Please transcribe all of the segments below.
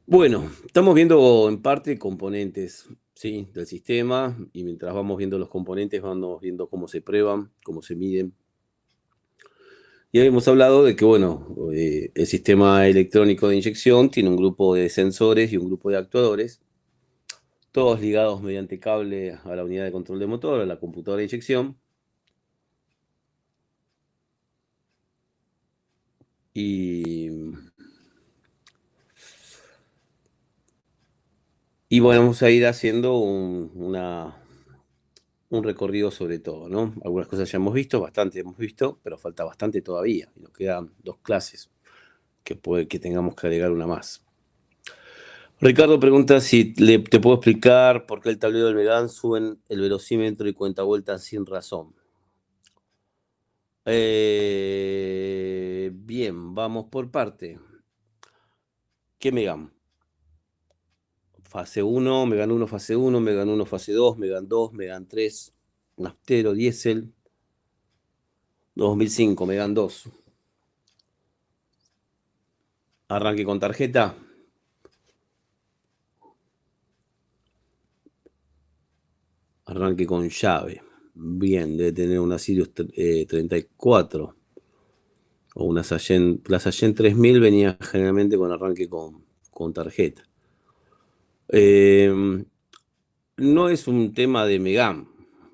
Bueno, estamos viendo en parte componentes, ¿sí? Del sistema y mientras vamos viendo los componentes, vamos viendo cómo se prueban, cómo se miden. Y hemos hablado de que, bueno, el sistema electrónico de inyección tiene un grupo de sensores y un grupo de actuadores, todos ligados mediante cable a la unidad de control de motor, a la computadora de inyección. Y, y bueno, vamos a ir haciendo un recorrido sobre todo, ¿no? Algunas cosas ya hemos visto, bastante hemos visto, pero falta bastante todavía. Y nos quedan dos clases que puede que tengamos que agregar una más. Ricardo pregunta si te puedo explicar por qué el tablero del Megan sube el velocímetro y cuenta vueltas sin razón. Bien, vamos por parte. ¿Qué Megan? Fase uno, Megan uno, fase uno, Megan uno, fase 2, Megan 2, Megan 3, naftero, diésel, 2005, Megan 2. Arranque con tarjeta. Arranque con llave. Bien, debe tener una Sirius 34 o una Sallent. La Sallent 3000 venía generalmente con arranque con tarjeta. Eh, no es un tema de Megane,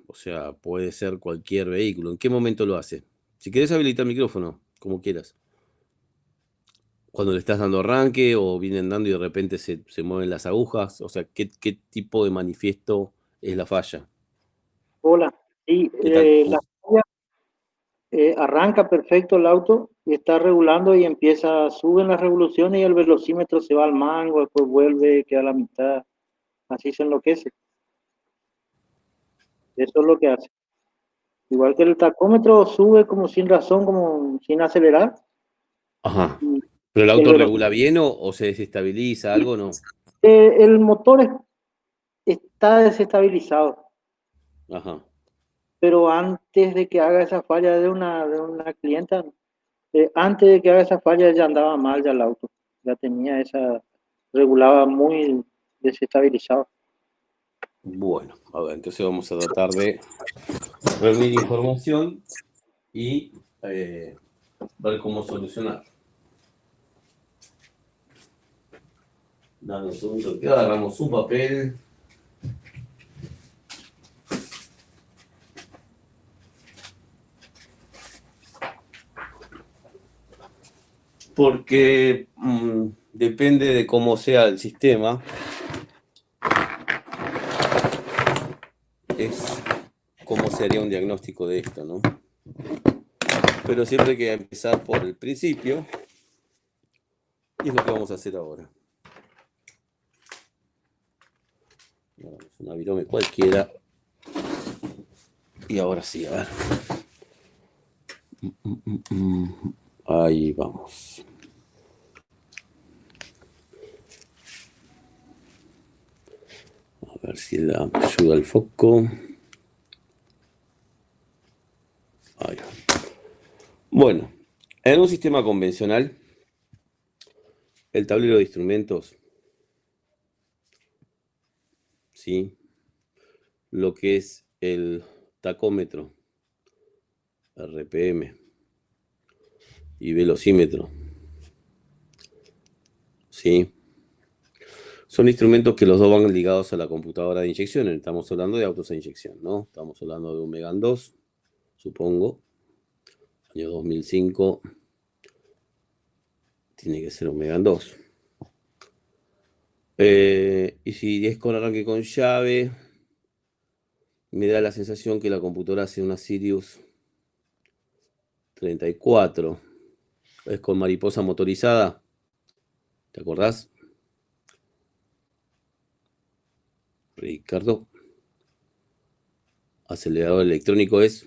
o sea, puede ser cualquier vehículo. ¿En qué momento lo hace? Si querés habilitar el micrófono, como quieras. Cuando le estás dando arranque o vienen dando y de repente se mueven las agujas, o sea, ¿qué tipo de manifiesto es la falla? Hola, sí, ¿Qué tal? la falla, arranca perfecto el auto y está regulando y empieza, suben las revoluciones y el velocímetro se va al mango, después vuelve, queda a la mitad, así se enloquece. Eso es lo que hace. Igual que el tacómetro sube como sin razón, como sin acelerar, Ajá. y ¿Pero el el auto regula velocímetro, bien o se desestabiliza algo? No. el motor está desestabilizado, Ajá. pero antes de que haga esa falla de una clienta, antes de que haga esa falla ya andaba mal ya el auto, ya tenía esa, regulaba muy desestabilizado. Bueno, a ver, entonces vamos a tratar de reunir información y ver cómo solucionar. Dame un segundo que agarramos un papel. Porque depende de cómo sea el sistema, es cómo se haría un diagnóstico de esto, ¿no? Pero siempre hay que empezar por el principio y es lo que vamos a hacer ahora. Una virome cualquiera. Y ahora sí, a ver. Ahí vamos. A ver si la ayuda el foco. Ahí. Bueno, en un sistema convencional, el tablero de instrumentos, ¿sí? Lo que es el tacómetro, RPM y velocímetro, ¿sí? Son instrumentos que los dos van ligados a la computadora de inyección. Estamos hablando de autos a inyección, ¿no? Estamos hablando de un Megane 2, supongo, año 2005, tiene que ser un Megane 2. Y si es con arranque con llave, me da la sensación que la computadora hace una Sirius 34. Es con mariposa motorizada, ¿te acordás? Ricardo, acelerador electrónico es.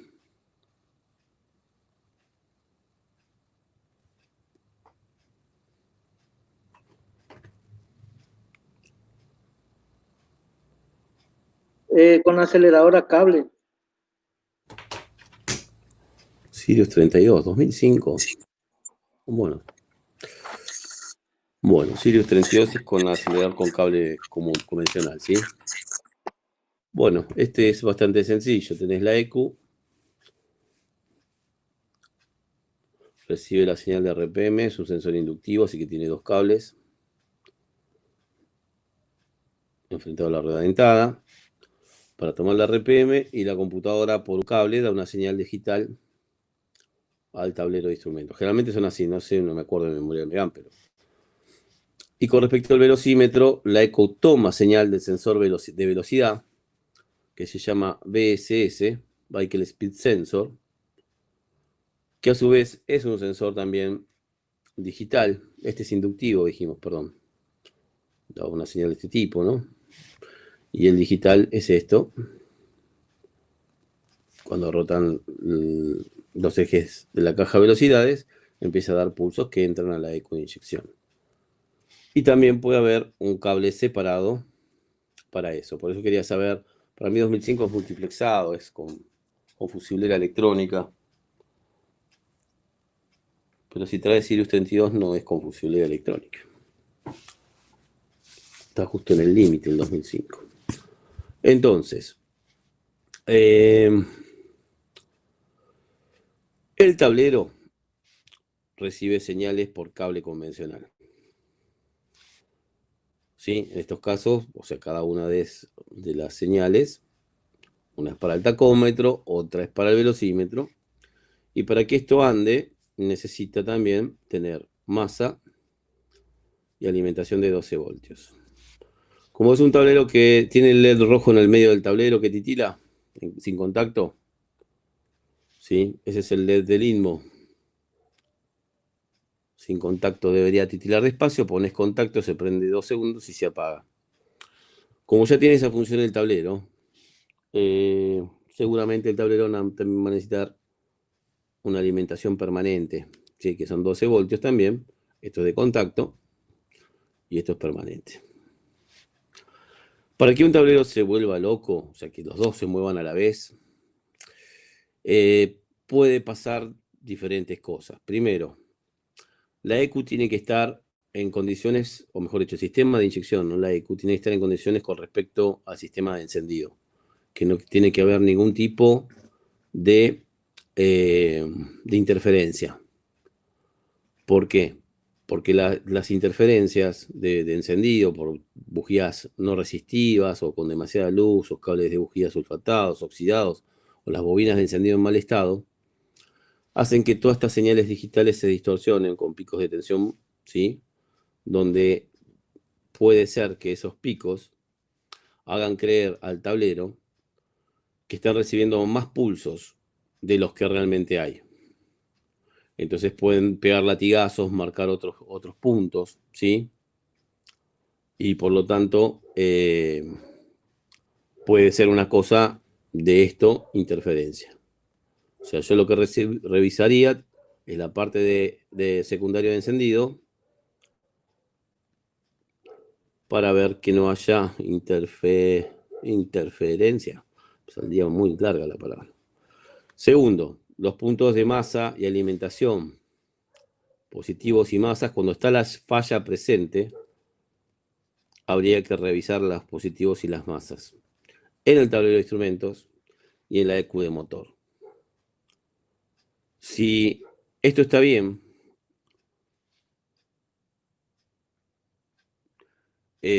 Con acelerador a cable, Sirius 32, 2005. Bueno, Bueno, Sirius 32 es con acelerador con cable convencional, ¿sí? Bueno, este es bastante sencillo. Tenés la EQ, recibe la señal de RPM, es un sensor inductivo, así que tiene dos cables enfrentados a la rueda dentada para tomar la RPM, y la computadora por un cable da una señal digital al tablero de instrumentos. Generalmente son así, no sé, no me acuerdo de memoria de Megan, pero... Y con respecto al velocímetro, la EQ toma señal del sensor de velocidad, que se llama BSS, Vehicle Speed Sensor, que a su vez es un sensor también digital. Este es inductivo, dijimos, perdón. Da una señal de este tipo, ¿no? Y el digital es esto. Cuando rotan los ejes de la caja de velocidades, empieza a dar pulsos que entran a la EQ de inyección. Y también puede haber un cable separado para eso. Por eso quería saber, para mí 2005 es multiplexado, es con fusilera electrónica. Pero si trae Sirius 32 no es con fusilera electrónica. Está justo en el límite el 2005. Entonces, eh, el tablero recibe señales por cable convencional. ¿Sí? En estos casos, o sea, cada una de las señales, una es para el tacómetro, otra es para el velocímetro, y para que esto ande, necesita también tener masa y alimentación de 12 voltios. Como es un tablero que tiene el LED rojo en el medio del tablero que titila, sin contacto, ¿sí? Ese es el LED del INMO. Sin contacto debería titilar despacio, pones contacto, se prende 2 segundos y se apaga. Como ya tiene esa función el tablero, seguramente el tablero también va a necesitar una alimentación permanente, ¿sí? Que son 12 voltios también. Esto es de contacto y esto es permanente. Para que un tablero se vuelva loco, o sea, que los dos se muevan a la vez, puede pasar diferentes cosas. Primero, la EQ tiene que estar en condiciones, o mejor dicho, el sistema de inyección, no la EQ, tiene que estar en condiciones con respecto al sistema de encendido, que no tiene que haber ningún tipo de, de interferencia. ¿Por qué? Porque las interferencias de encendido por bujías no resistivas o con demasiada luz, o cables de bujías sulfatados, oxidados, o las bobinas de encendido en mal estado, hacen que todas estas señales digitales se distorsionen con picos de tensión, ¿sí? Donde puede ser que esos picos hagan creer al tablero que están recibiendo más pulsos de los que realmente hay. Entonces pueden pegar latigazos, marcar otros puntos, ¿sí? Y por lo tanto puede ser una cosa de esto, interferencia. O sea, yo lo que revisaría es la parte de secundario de encendido para ver que no haya interferencia. Saldría muy larga la palabra. Segundo, los puntos de masa y alimentación, positivos y masas. Cuando está la falla presente, habría que revisar los positivos y las masas en el tablero de instrumentos y en la EQ de motor. Si esto está bien,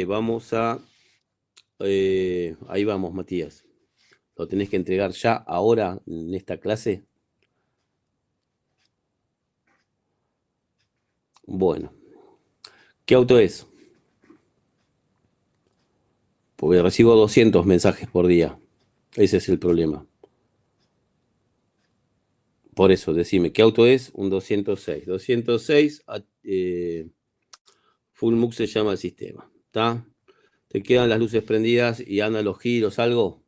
vamos a... ahí vamos, Matías. Lo tenés que entregar ya, ahora, en esta clase. Bueno, ¿qué auto es? Porque recibo 200 mensajes por día. Ese es el problema. Por eso, decime, ¿qué auto es? Un 206. 206, Full MUX se llama el sistema. ¿Está? ¿Te quedan las luces prendidas y andan los giros, algo?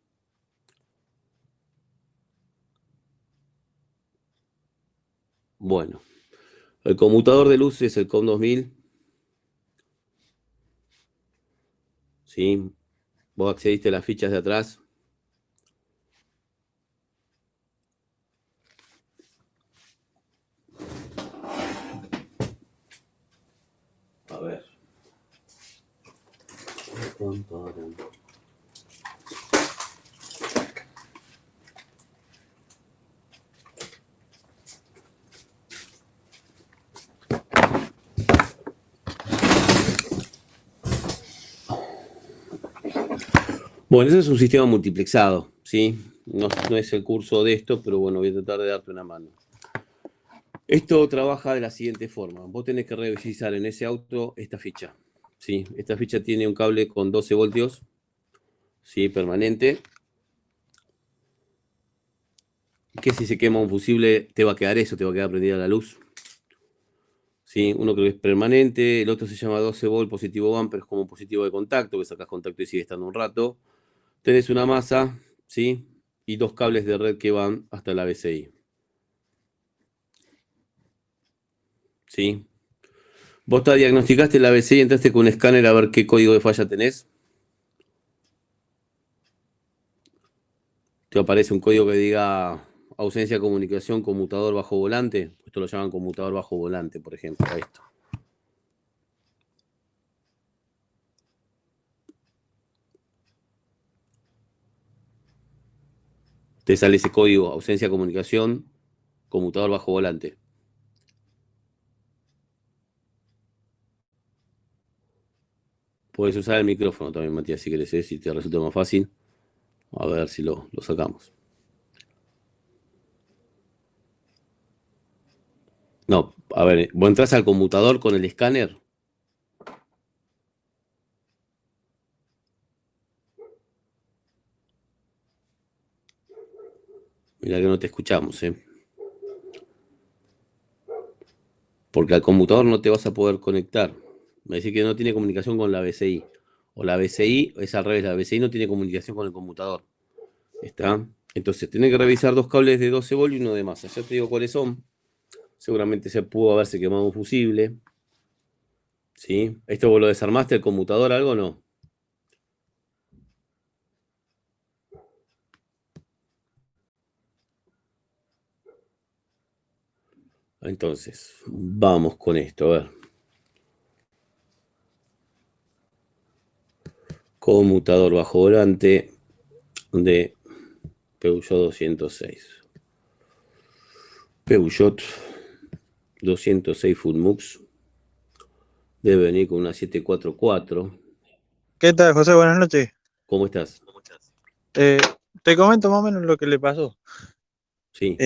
Bueno, el conmutador de luces es el COM 2000. ¿Sí? Vos accediste a las fichas de atrás. A ver. Bueno, ese es un sistema multiplexado, ¿sí? No es el curso de esto, pero bueno, voy a tratar de darte una mano. Esto trabaja de la siguiente forma. Vos tenés que revisar en ese auto esta ficha, ¿sí? Esta ficha tiene un cable con 12 voltios, ¿sí? Permanente. Que si se quema un fusible te va a quedar eso, te va a quedar prendida la luz. ¿Sí? Uno creo que es permanente, el otro se llama 12 volt positivo van, pero es como positivo de contacto, que sacas contacto y sigue estando un rato. Tenés una masa, ¿sí? Y dos cables de red que van hasta la BCI. ¿Sí? Vos te diagnosticaste la BCI, entraste con un escáner a ver qué código de falla tenés. Te aparece un código que diga ausencia de comunicación, conmutador bajo volante. Esto lo llaman conmutador bajo volante, por ejemplo, a esto. Te sale ese código, ausencia de comunicación, conmutador bajo volante. Puedes usar el micrófono también, Matías, si querés, si te resulta más fácil. A ver si lo sacamos. No, a ver, vos entras al computador con el escáner. Mira que no te escuchamos, porque al computador no te vas a poder conectar. Me dice que no tiene comunicación con la BCI. O la BCI es al revés, la BCI no tiene comunicación con el computador. ¿Está? Entonces, tiene que revisar dos cables de 12 volt y uno de masa. Ya te digo cuáles son. Seguramente se pudo haberse quemado un fusible. ¿Sí? ¿Esto vos lo desarmaste el computador, algo o no? Entonces, vamos con esto, a ver. Conmutador bajo volante de Peugeot 206. Peugeot 206 Full Mux. Debe venir con una 744. ¿Qué tal, José? Buenas noches. ¿Cómo estás? Eh, Te comento más o menos lo que le pasó. Sí.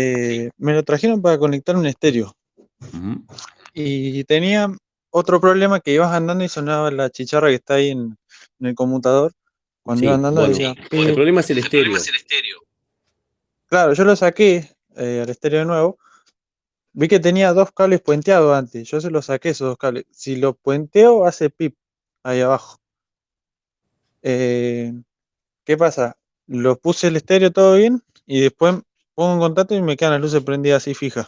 Me lo trajeron para conectar un estéreo Ujú. y tenía otro problema que ibas andando y sonaba la chicharra que está ahí en el conmutador. Cuando iba Sí, andando bueno. decía, El "Pip". problema es el estéreo. Claro, yo lo saqué al estéreo de nuevo. Vi que tenía dos cables puenteados antes. Yo se los saqué esos dos cables. Si lo puenteo, hace pip ahí abajo. Eh, ¿Qué pasa? Lo puse el estéreo todo bien y después pongo en contacto y me quedan las luces prendidas así fijas.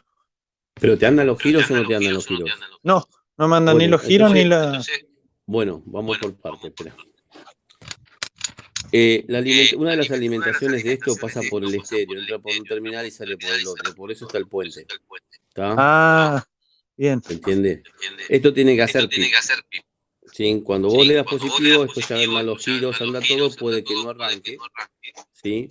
¿Pero te andan los giros o no te andan los giros? No, no mandan ni Bueno, los giros ni entonces, la. bueno, vamos por partes, espera. Una de las alimentaciones de esto pasa por el estéreo, entra por un terminal y sale por el otro. Por eso está el puente. ¿Está? Ah, bien. ¿Se entiende? Esto tiene que hacer pip. ¿Sí? Cuando vos le das positivo, esto ya andan los giros, anda todo, puede que no arranque. ¿Sí?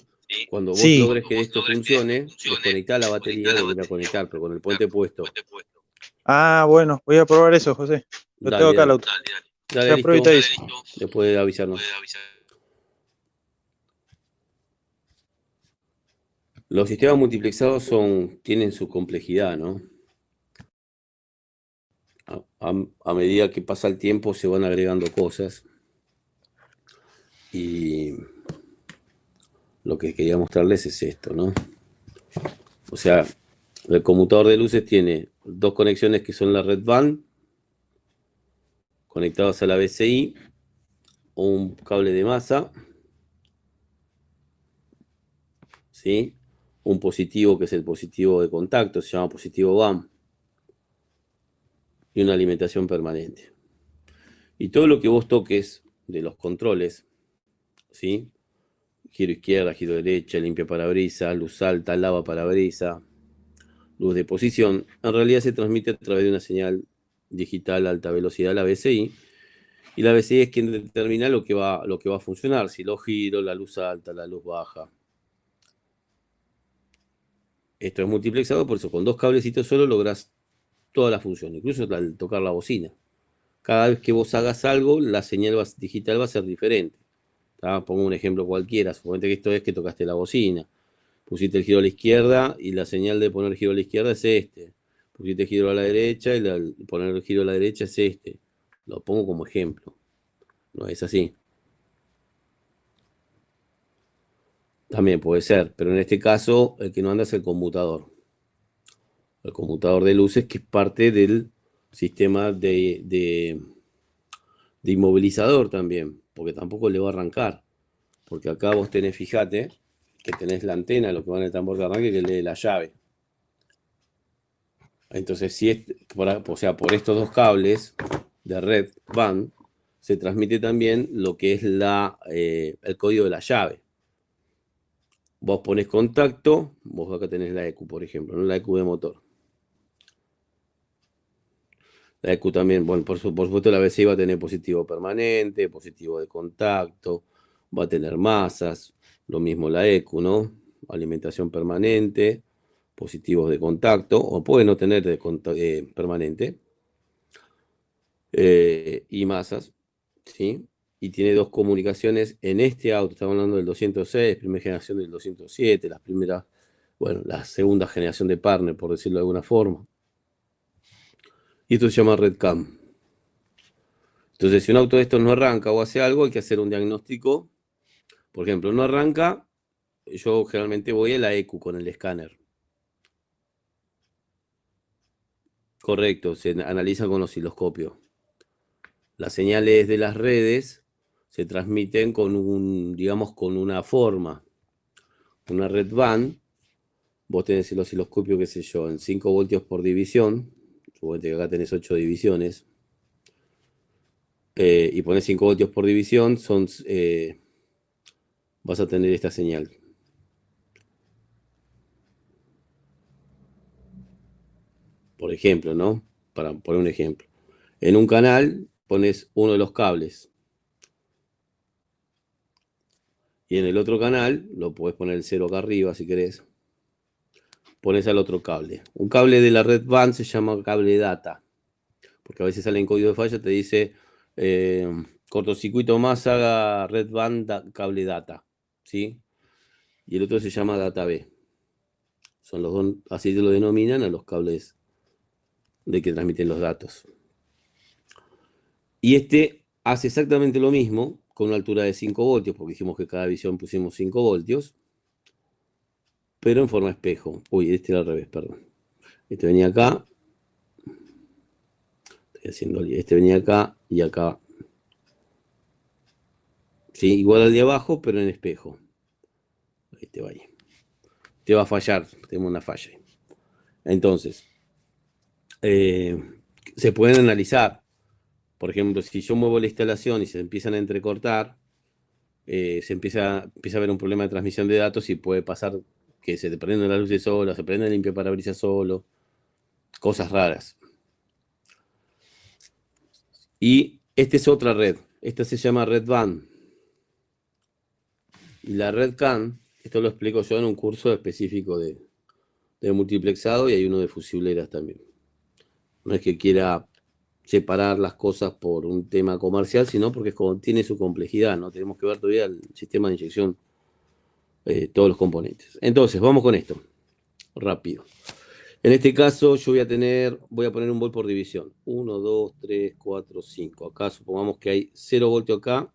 Cuando vos Sí. logres que esto funcione, desconectá la batería y volver a conectar, pero con el puente puesto. Ah, bueno, voy a probar eso, José. Lo tengo Dale, acá el dale. auto. Dale, Ya listo. aprovecha eso. Después de avisarnos. Los sistemas multiplexados tienen su complejidad, ¿no? A medida que pasa el tiempo se van agregando cosas. Y lo que quería mostrarles es esto, ¿no? O sea, el conmutador de luces tiene dos conexiones que son la red WAN, conectados a la BCI, un cable de masa, ¿sí? Un positivo que es el positivo de contacto, se llama positivo WAN, y una alimentación permanente. Y todo lo que vos toques de los controles, ¿sí? Giro izquierda, giro derecha, limpia parabrisas, luz alta, lava parabrisas, luz de posición, en realidad se transmite a través de una señal digital a alta velocidad, la BCI, Y la BCI es quien determina lo que va a funcionar, si lo giro, la luz alta, la luz baja. Esto es multiplexado, por eso con 2 cablecitos solo lográs toda la función, incluso al tocar la bocina. Cada vez que vos hagas algo, la señal digital va a ser diferente. ¿Tá? Pongo un ejemplo cualquiera, suponete que esto es que tocaste la bocina. Pusiste el giro a la izquierda y la señal de poner giro a la izquierda es este. Pusiste giro a la derecha y poner el giro a la derecha es este. Lo pongo como ejemplo. No es así. También puede ser, pero en este caso el que no anda es el conmutador. El conmutador de luces, que es parte del sistema de inmovilizador también, porque tampoco le va a arrancar. Porque acá vos tenés, fíjate, que tenés la antena, lo que va en el tambor de arranque, que lee la llave. Entonces, si es, o sea, por estos 2 cables de red van, se transmite también lo que es el código de la llave. Vos ponés contacto, vos acá tenés la EQ, por ejemplo, ¿no? La EQ de motor. La EQ también, bueno, por supuesto la BCI va a tener positivo permanente, positivo de contacto, va a tener masas, lo mismo la EQ, ¿no? Alimentación permanente, positivos de contacto, o puede no tener permanente, y masas, ¿sí? Y tiene 2 comunicaciones en este auto, estamos hablando del 206, primera generación del 207, la segunda generación de partner, por decirlo de alguna forma. Y esto se llama RedCam. Entonces, si un auto de estos no arranca o hace algo, hay que hacer un diagnóstico. Por ejemplo, no arranca, yo generalmente voy a la EQ con el escáner. Correcto, se analiza con osciloscopio. Las señales de las redes se transmiten digamos, con una forma. Una red band, vos tenés el osciloscopio, qué sé yo, en 5 voltios por división. Suponete que acá tenés 8 divisiones. Y ponés 5 voltios por división, vas a tener esta señal. Por ejemplo, ¿no? Para poner un ejemplo. En un canal pones uno de los cables. Y en el otro canal, lo podés poner el 0 acá arriba si querés. Pones al otro cable. Un cable de la red band se llama cable data. Porque a veces sale en código de falla, te dice cortocircuito más haga red band cable data. ¿Sí? Y el otro se llama data B. Son los dos, así se lo denominan a los cables de que transmiten los datos. Y este hace exactamente lo mismo con una altura de 5 voltios, porque dijimos que cada visión pusimos 5 voltios, pero en forma espejo. Uy, este era al revés, perdón. Este venía acá. Estoy haciendo, este venía acá y acá. Sí, igual al de abajo, pero en espejo. Este va ahí. Te va a fallar, tenemos una falla ahí. Entonces, se pueden analizar. Por ejemplo, si yo muevo la instalación y se empiezan a entrecortar, se empieza a haber un problema de transmisión de datos y puede pasar que se te prenden las luces solo, se prende el limpiaparabrisas solo, cosas raras. Y esta es otra red, esta se llama Red Band. Y la Red CAN, esto lo explico yo en un curso específico de multiplexado y hay uno de fusileras también. No es que quiera separar las cosas por un tema comercial, sino porque tiene su complejidad, ¿no? Tenemos que ver todavía el sistema de inyección, todos los componentes. Entonces, vamos con esto, rápido. En este caso, yo voy a poner un volt por división. 1, 2, 3, 4, 5. Acá supongamos que hay 0 voltios acá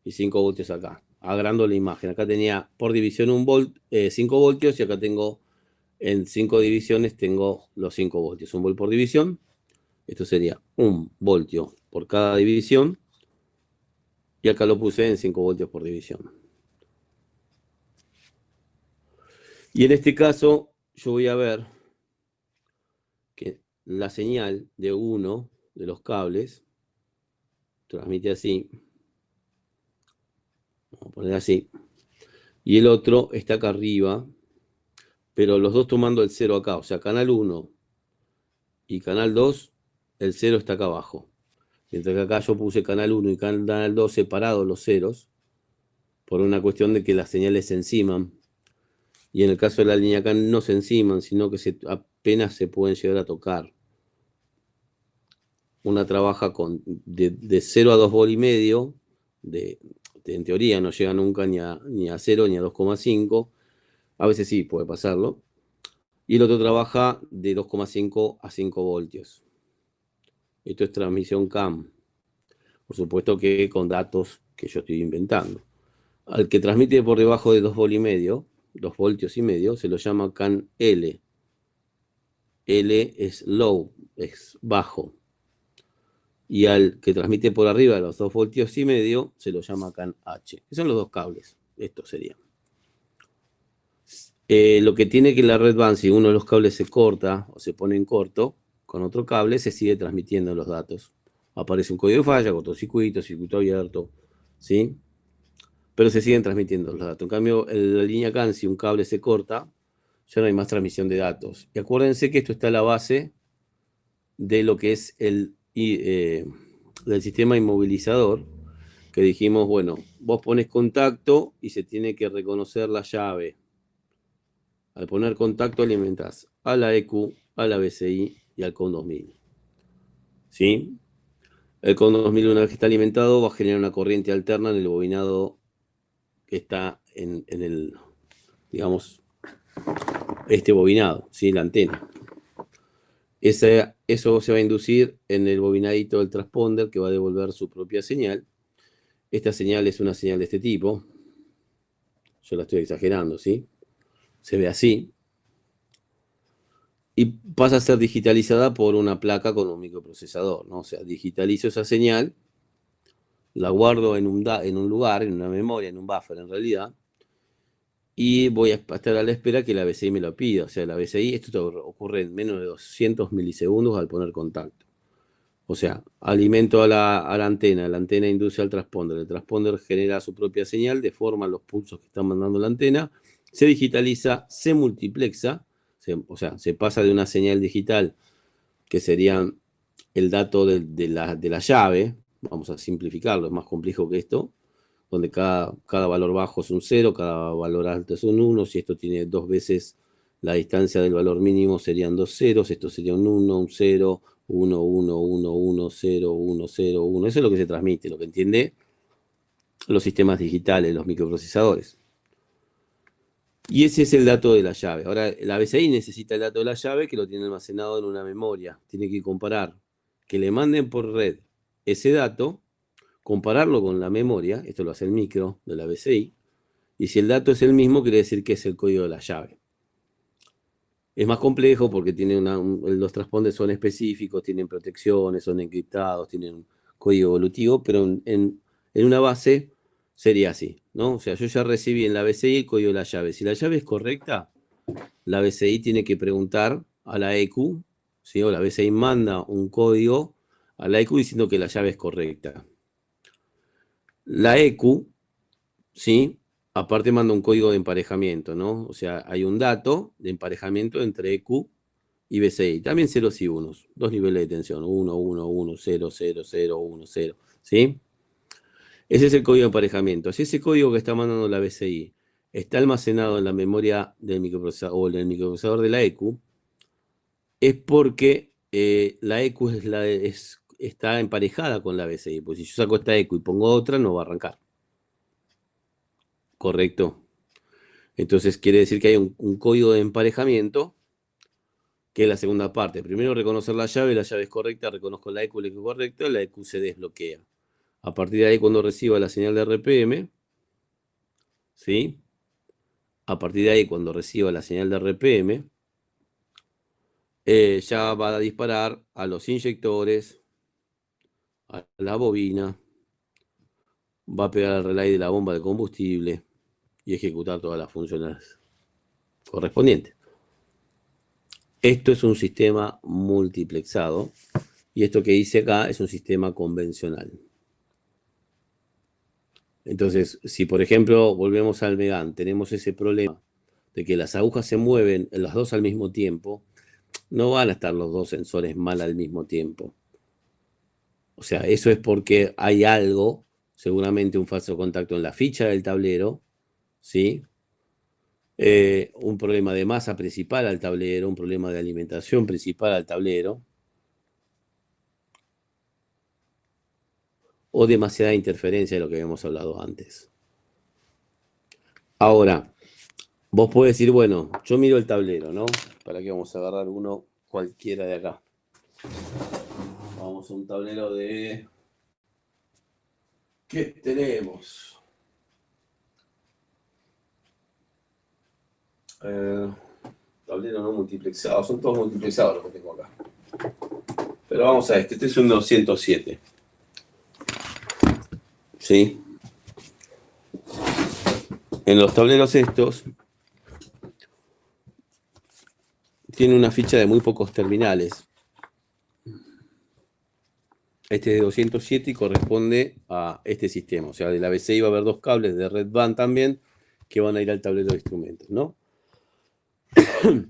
y 5 voltios acá. Agrando la imagen. Acá tenía por división 5 voltios y acá tengo en 5 divisiones tengo los 5 voltios. Un volt por división. Esto sería 1 voltio por cada división. Y acá lo puse en 5 voltios por división. Y en este caso, yo voy a ver que la señal de uno de los cables transmite así. Vamos a poner así. Y el otro está acá arriba, pero los dos tomando el 0 acá. O sea, canal 1 y canal 2, el 0 está acá abajo. Mientras que acá yo puse canal 1 y canal 2 separados los ceros, por una cuestión de que las señales se enciman. Y en el caso de la línea CAN no se enciman, sino que apenas se pueden llegar a tocar. Una trabaja de 0 a 2 volt y medio, en teoría no llega nunca ni a 0 ni a 2,5, a veces sí puede pasarlo, y el otro trabaja de 2,5 a 5 voltios. Esto es transmisión CAM, por supuesto que con datos que yo estoy inventando. Al que transmite por debajo de 2 voltios y medio, se lo llama CAN L. L es low, es bajo. Y al que transmite por arriba de los 2 voltios y medio, se lo llama CAN H. Que son los dos cables. Estos serían. Lo que tiene que la red band, si uno de los cables se corta o se pone en corto, con otro cable se sigue transmitiendo los datos. Aparece un código de falla, cortocircuito, circuito abierto, ¿sí? Pero se siguen transmitiendo los datos. En cambio, en la línea CAN, si un cable se corta, ya no hay más transmisión de datos. Y acuérdense que esto está a la base de lo que es del sistema inmovilizador, que dijimos, bueno, vos pones contacto y se tiene que reconocer la llave. Al poner contacto alimentás a la EQ, a la BCI y al CON 2000. ¿Sí? El CON 2000, una vez que está alimentado, va a generar una corriente alterna en el bobinado que está en el, digamos, este bobinado, ¿sí? La antena. Eso se va a inducir en el bobinadito del transponder, que va a devolver su propia señal. Esta señal es una señal de este tipo. Yo la estoy exagerando, ¿sí? Se ve así. Y pasa a ser digitalizada por una placa con un microprocesador, ¿no? O sea, digitalizo esa señal, la guardo en un lugar, en una memoria, en un buffer en realidad, y voy a estar a la espera que la BCI me lo pida. O sea, la BCI, esto ocurre en menos de 200 milisegundos al poner contacto. O sea, alimento a la antena induce al transponder, el transponder genera su propia señal, deforma los pulsos que está mandando la antena, se digitaliza, se multiplexa, o sea, se pasa de una señal digital, que sería el dato de la llave, vamos a simplificarlo, es más complejo que esto, donde cada valor bajo es un 0, cada valor alto es un 1, si esto tiene 2 veces la distancia del valor mínimo serían 2 ceros, esto sería un 1, un 0, 1, 1, 1, 1, 0, 1, 0, 1. Eso es lo que se transmite, lo que entiende los sistemas digitales, los microprocesadores. Y ese es el dato de la llave. Ahora, la BCI necesita el dato de la llave que lo tiene almacenado en una memoria. Tiene que comparar que le manden por red ese dato, compararlo con la memoria, esto lo hace el micro de la BCI, y si el dato es el mismo, quiere decir que es el código de la llave. Es más complejo porque los transponders son específicos, tienen protecciones, son encriptados, tienen un código evolutivo, pero en una base sería así, ¿no? O sea, yo ya recibí en la BCI el código de la llave. Si la llave es correcta, la BCI tiene que preguntar a la EQ, ¿sí? O la BCI manda un código a la EQ diciendo que la llave es correcta. La EQ, ¿sí? Aparte manda un código de emparejamiento, ¿no? O sea, hay un dato de emparejamiento entre EQ y BCI. También ceros y unos. Dos niveles de tensión. 1, 1, 1, 0, 0, 0, 1, 0. ¿Sí? Ese es el código de emparejamiento. Si ese código que está mandando la BCI está almacenado en la memoria del microprocesador o en el microprocesador de la EQ, es porque la EQ está emparejada con la BCI. Pues si yo saco esta EQ y pongo otra, no va a arrancar. ¿Correcto? Entonces quiere decir que hay un código de emparejamiento, que es la segunda parte. Primero reconocer la llave es correcta, reconozco la EQ es correcta, la EQ se desbloquea. A partir de ahí, cuando reciba la señal de RPM, ¿sí? A partir de ahí, cuando reciba la señal de RPM, ya va a disparar a los inyectores, a la bobina, va a pegar al relay de la bomba de combustible y ejecutar todas las funciones correspondientes. Esto es un sistema multiplexado y esto que hice acá es un sistema convencional. Entonces, si por ejemplo volvemos al Megan, tenemos ese problema de que las agujas se mueven las dos al mismo tiempo, no van a estar los dos sensores mal al mismo tiempo. O sea, eso es porque hay algo, seguramente un falso contacto en la ficha del tablero, ¿sí? Un problema de masa principal al tablero, un problema de alimentación principal al tablero, o demasiada interferencia de lo que habíamos hablado antes. Ahora, vos podés decir, bueno, yo miro el tablero, ¿no? ¿Para qué vamos a agarrar uno cualquiera de acá? Vamos a un tablero de... ¿Qué tenemos? Tablero no multiplexado, son todos multiplexados los que tengo acá. Pero vamos a este es un 207. ¿Sí? En los tableros estos tiene una ficha de muy pocos terminales. Este es de 207 y corresponde a este sistema. O sea, de la BCI va a haber dos cables de Red Band también que van a ir al tablero de instrumentos, ¿no?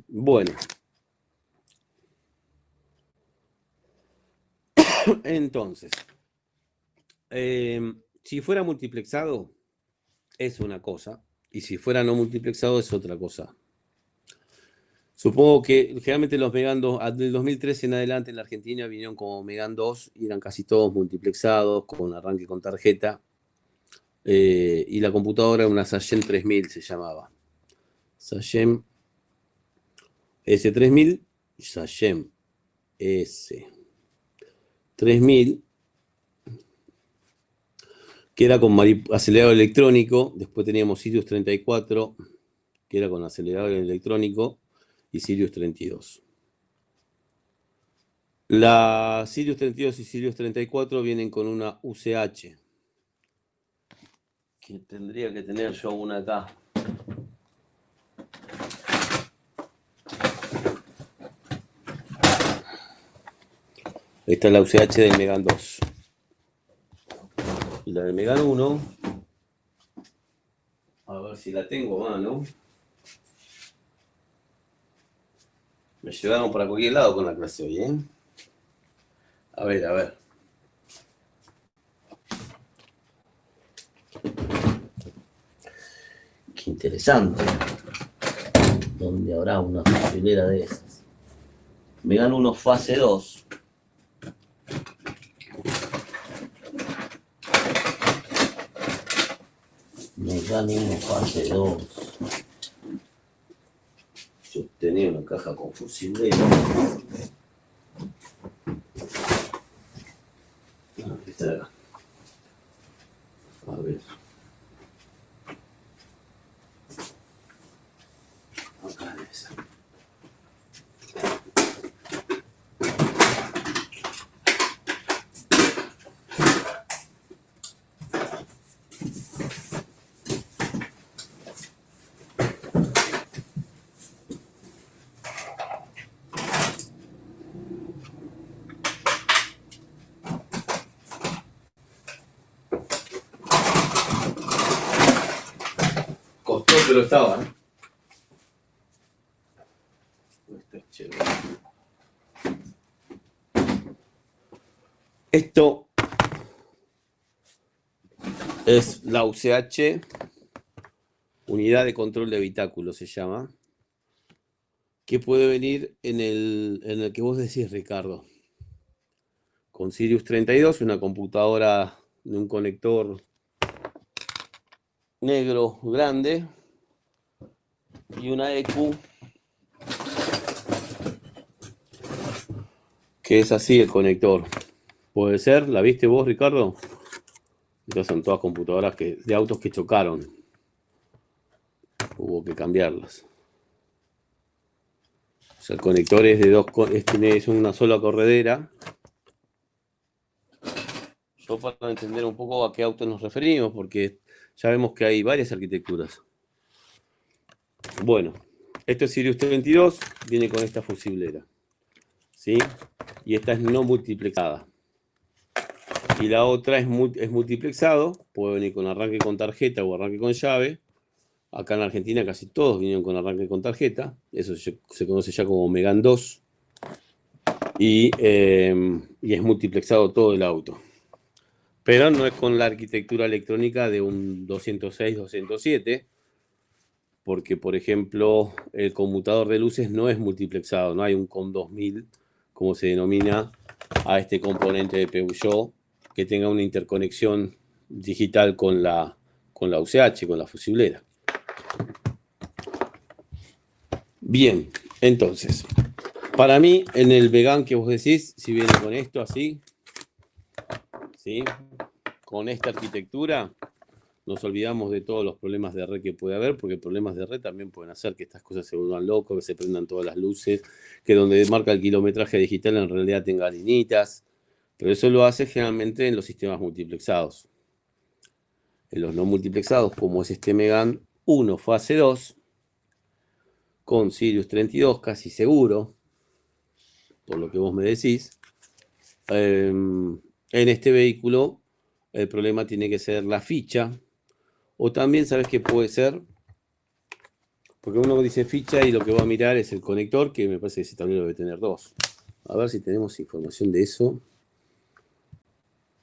Bueno. Entonces, si fuera multiplexado, es una cosa. Y si fuera no multiplexado, es otra cosa. Supongo que generalmente los Megan 2, del 2013 en adelante en la Argentina vinieron como Megan 2 y eran casi todos multiplexados, con arranque con tarjeta. Y la computadora era una Sagem 3000, se llamaba. Sagem S3000 y Sagem S3000, que era con acelerador electrónico. Después teníamos Sirius 34, que era con acelerador electrónico, y Sirius 32. La Sirius 32 y Sirius 34 vienen con una UCH, que tendría que tener yo una acá. Esta es la UCH del Megan 2. Y la del Megan 1, a ver si la tengo a mano. Me llevaron para cualquier lado con la clase hoy, ¿eh? A ver, a ver. Qué interesante. ¿Dónde habrá una fusilera de esas? Megan 1 fase 2. Megan 1 fase 2. Yo tenía una caja con fusilera. Aquí está acá. A ver. Acá es. Costó, pero estaba, ¿eh? Esto es chévere. Esto es la UCH, unidad de control de habitáculo se llama, que puede venir en el que vos decís, Ricardo, con Sirius 32, una computadora de un conector negro grande y una EQ que es así el conector. Puede ser, ¿la viste vos, Ricardo? Estas son todas computadoras de autos que chocaron. Hubo que cambiarlas. O sea, el conector es de dos, es una sola corredera. Yo para entender un poco a qué autos nos referimos, porque ya vemos que hay varias arquitecturas. Bueno, esto es Sirius 32, viene con esta fusiblera, ¿sí? Y esta es no multiplexada. Y la otra es multiplexado, puede venir con arranque con tarjeta o arranque con llave. Acá en Argentina casi todos vinieron con arranque con tarjeta. Eso se conoce ya como Megan 2. y es multiplexado todo el auto. Pero no es con la arquitectura electrónica de un 206-207, porque, por ejemplo, el conmutador de luces no es multiplexado, no hay un COM 2000, como se denomina a este componente de Peugeot, que tenga una interconexión digital con la UCH, con la fusiblera. Bien, entonces, para mí, en el Megane que vos decís, si viene con esto así, ¿sí? Con esta arquitectura, nos olvidamos de todos los problemas de red que puede haber, porque problemas de red también pueden hacer que estas cosas se vuelvan locos, que se prendan todas las luces, que donde marca el kilometraje digital en realidad tenga linitas, pero eso lo hace generalmente en los sistemas multiplexados. En los no multiplexados, como es este Megane 1 fase 2, con Sirius 32, casi seguro, por lo que vos me decís, en este vehículo el problema tiene que ser la ficha, o también sabes que puede ser, porque uno dice ficha y lo que va a mirar es el conector, que me parece que ese tablero debe tener dos. A ver si tenemos información de eso.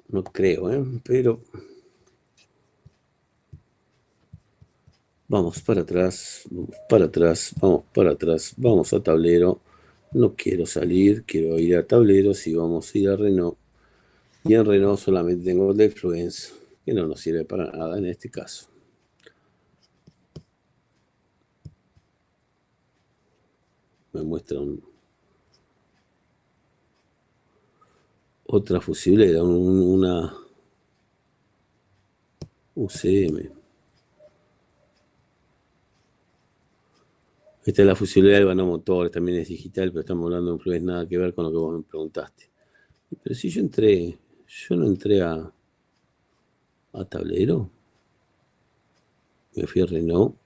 No creo, pero vamos para atrás, vamos para atrás, vamos para atrás, vamos a tablero. No quiero salir, quiero ir a tableros y vamos a ir a Renault. Y en Renault solamente tengo el de Fluence, que no nos sirve para nada en este caso. Me muestra otra fusiblera, una UCM. Esta es la fusibilidad del vano motores, también es digital, pero estamos hablando de Fluence, nada que ver con lo que vos me preguntaste. Pero si yo no entré a tablero, me fui a Renault,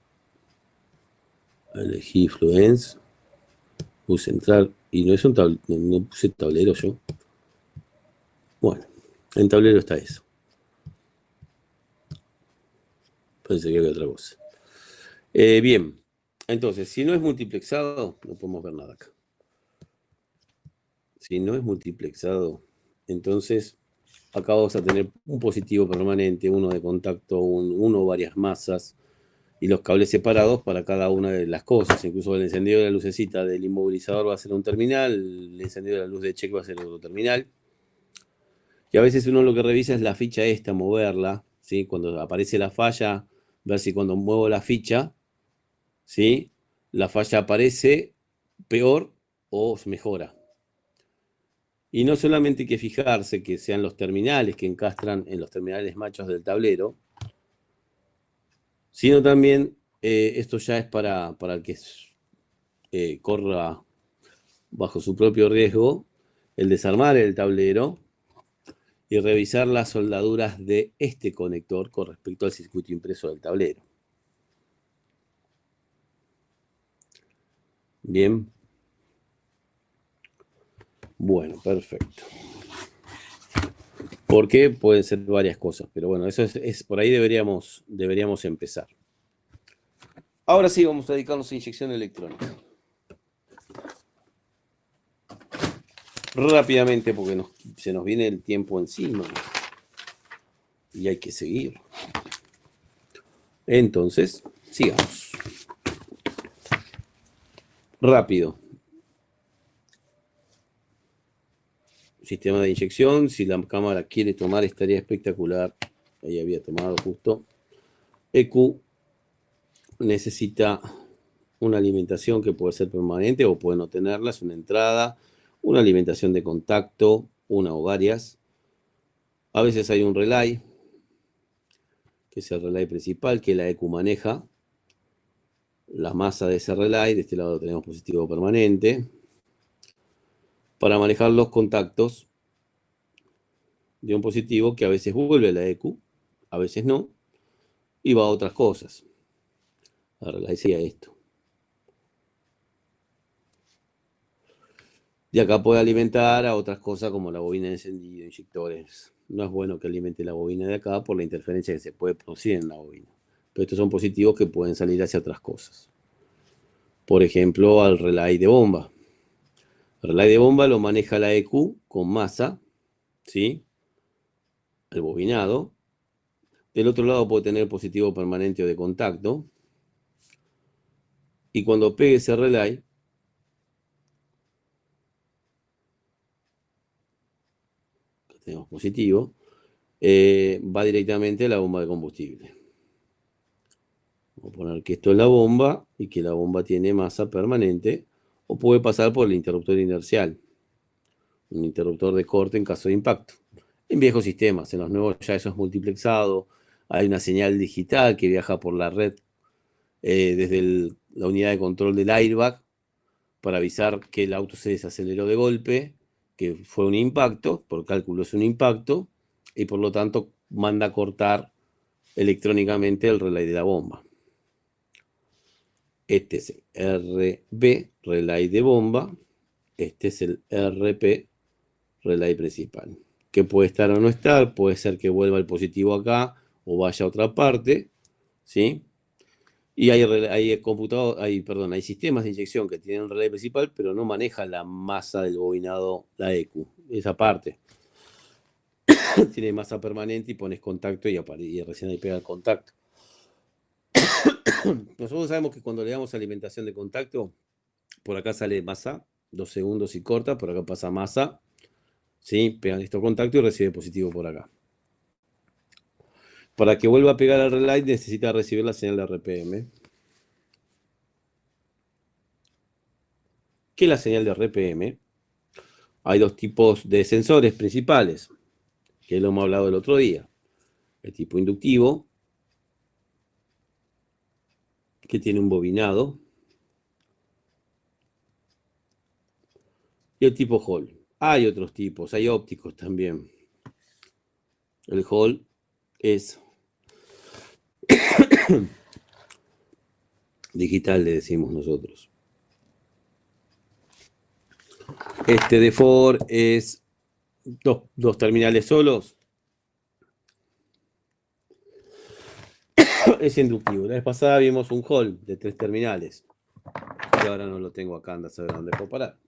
elegí Fluence, puse entrar, y no es un tablero, no puse tablero yo. Bueno, en tablero está eso. Pensé que había otra cosa. Bien, entonces, si no es multiplexado, no podemos ver nada acá. Si no es multiplexado, entonces acá vamos a tener un positivo permanente, uno de contacto, uno o varias masas, y los cables separados para cada una de las cosas. Incluso el encendido de la lucecita del inmovilizador va a ser un terminal, el encendido de la luz de check va a ser otro terminal. Y a veces uno lo que revisa es la ficha esta, moverla, ¿sí? Cuando aparece la falla, ver si cuando muevo la ficha, ¿sí? La falla aparece peor o mejora. Y no solamente hay que fijarse que sean los terminales que encastran en los terminales machos del tablero, sino también, esto ya es para el que corra bajo su propio riesgo, el desarmar el tablero y revisar las soldaduras de este conector con respecto al circuito impreso del tablero. Bien. Bueno, perfecto. Porque pueden ser varias cosas, pero bueno, eso es por ahí deberíamos empezar. Ahora sí, vamos a dedicarnos a inyección electrónica. Rápidamente, porque se nos viene el tiempo encima. Y hay que seguir. Entonces, sigamos. Rápido. Sistema de inyección. Si la cámara quiere tomar, estaría espectacular. Ahí había tomado justo. EQ necesita una alimentación que puede ser permanente o puede no tenerla. Es una entrada, una alimentación de contacto, una o varias. A veces hay un relay, que es el relay principal, que la EQ maneja la masa de ese relay. De este lado tenemos positivo permanente, para manejar los contactos de un positivo que a veces vuelve a la EQ, a veces no, y va a otras cosas. El relay sería esto. De acá puede alimentar a otras cosas como la bobina de encendido, inyectores. No es bueno que alimente la bobina de acá por la interferencia que se puede producir en la bobina. Pero estos son positivos que pueden salir hacia otras cosas. Por ejemplo, al relay de bomba. El relay de bomba lo maneja la EQ con masa, ¿sí? El bobinado. Del otro lado puede tener positivo permanente o de contacto. Y cuando pegue ese relay, acá tenemos positivo, va directamente a la bomba de combustible. Vamos a poner que esto es la bomba y que la bomba tiene masa permanente, o puede pasar por el interruptor inercial, un interruptor de corte en caso de impacto. En viejos sistemas, en los nuevos ya eso es multiplexado, hay una señal digital que viaja por la red desde la unidad de control del airbag para avisar que el auto se desaceleró de golpe, que fue un impacto, por cálculo es un impacto, y por lo tanto manda a cortar electrónicamente el relay de la bomba. Este es el RB, relay de bomba. Este es el RP, relay principal. Que puede estar o no estar, puede ser que vuelva el positivo acá o vaya a otra parte, ¿sí? Y hay sistemas de inyección que tienen relay principal, pero no maneja la masa del bobinado, la EQ, esa parte. Tiene masa permanente y pones contacto y recién ahí pega el contacto. Nosotros sabemos que cuando le damos alimentación de contacto, por acá sale masa, 2 segundos y corta, por acá pasa masa, ¿sí? Pegan estos contactos y recibe positivo por acá. Para que vuelva a pegar al relay necesita recibir la señal de RPM. ¿Qué es la señal de RPM? Hay dos tipos de sensores principales, que lo hemos hablado el otro día. El tipo inductivo, que tiene un bobinado, y el tipo Hall. Hay otros tipos, hay ópticos también. El Hall es digital, le decimos nosotros. Este de Ford es dos terminales solos. Es inductivo. La vez pasada vimos un Hall de 3 terminales. Y ahora no lo tengo acá, anda a saber dónde puedo parar.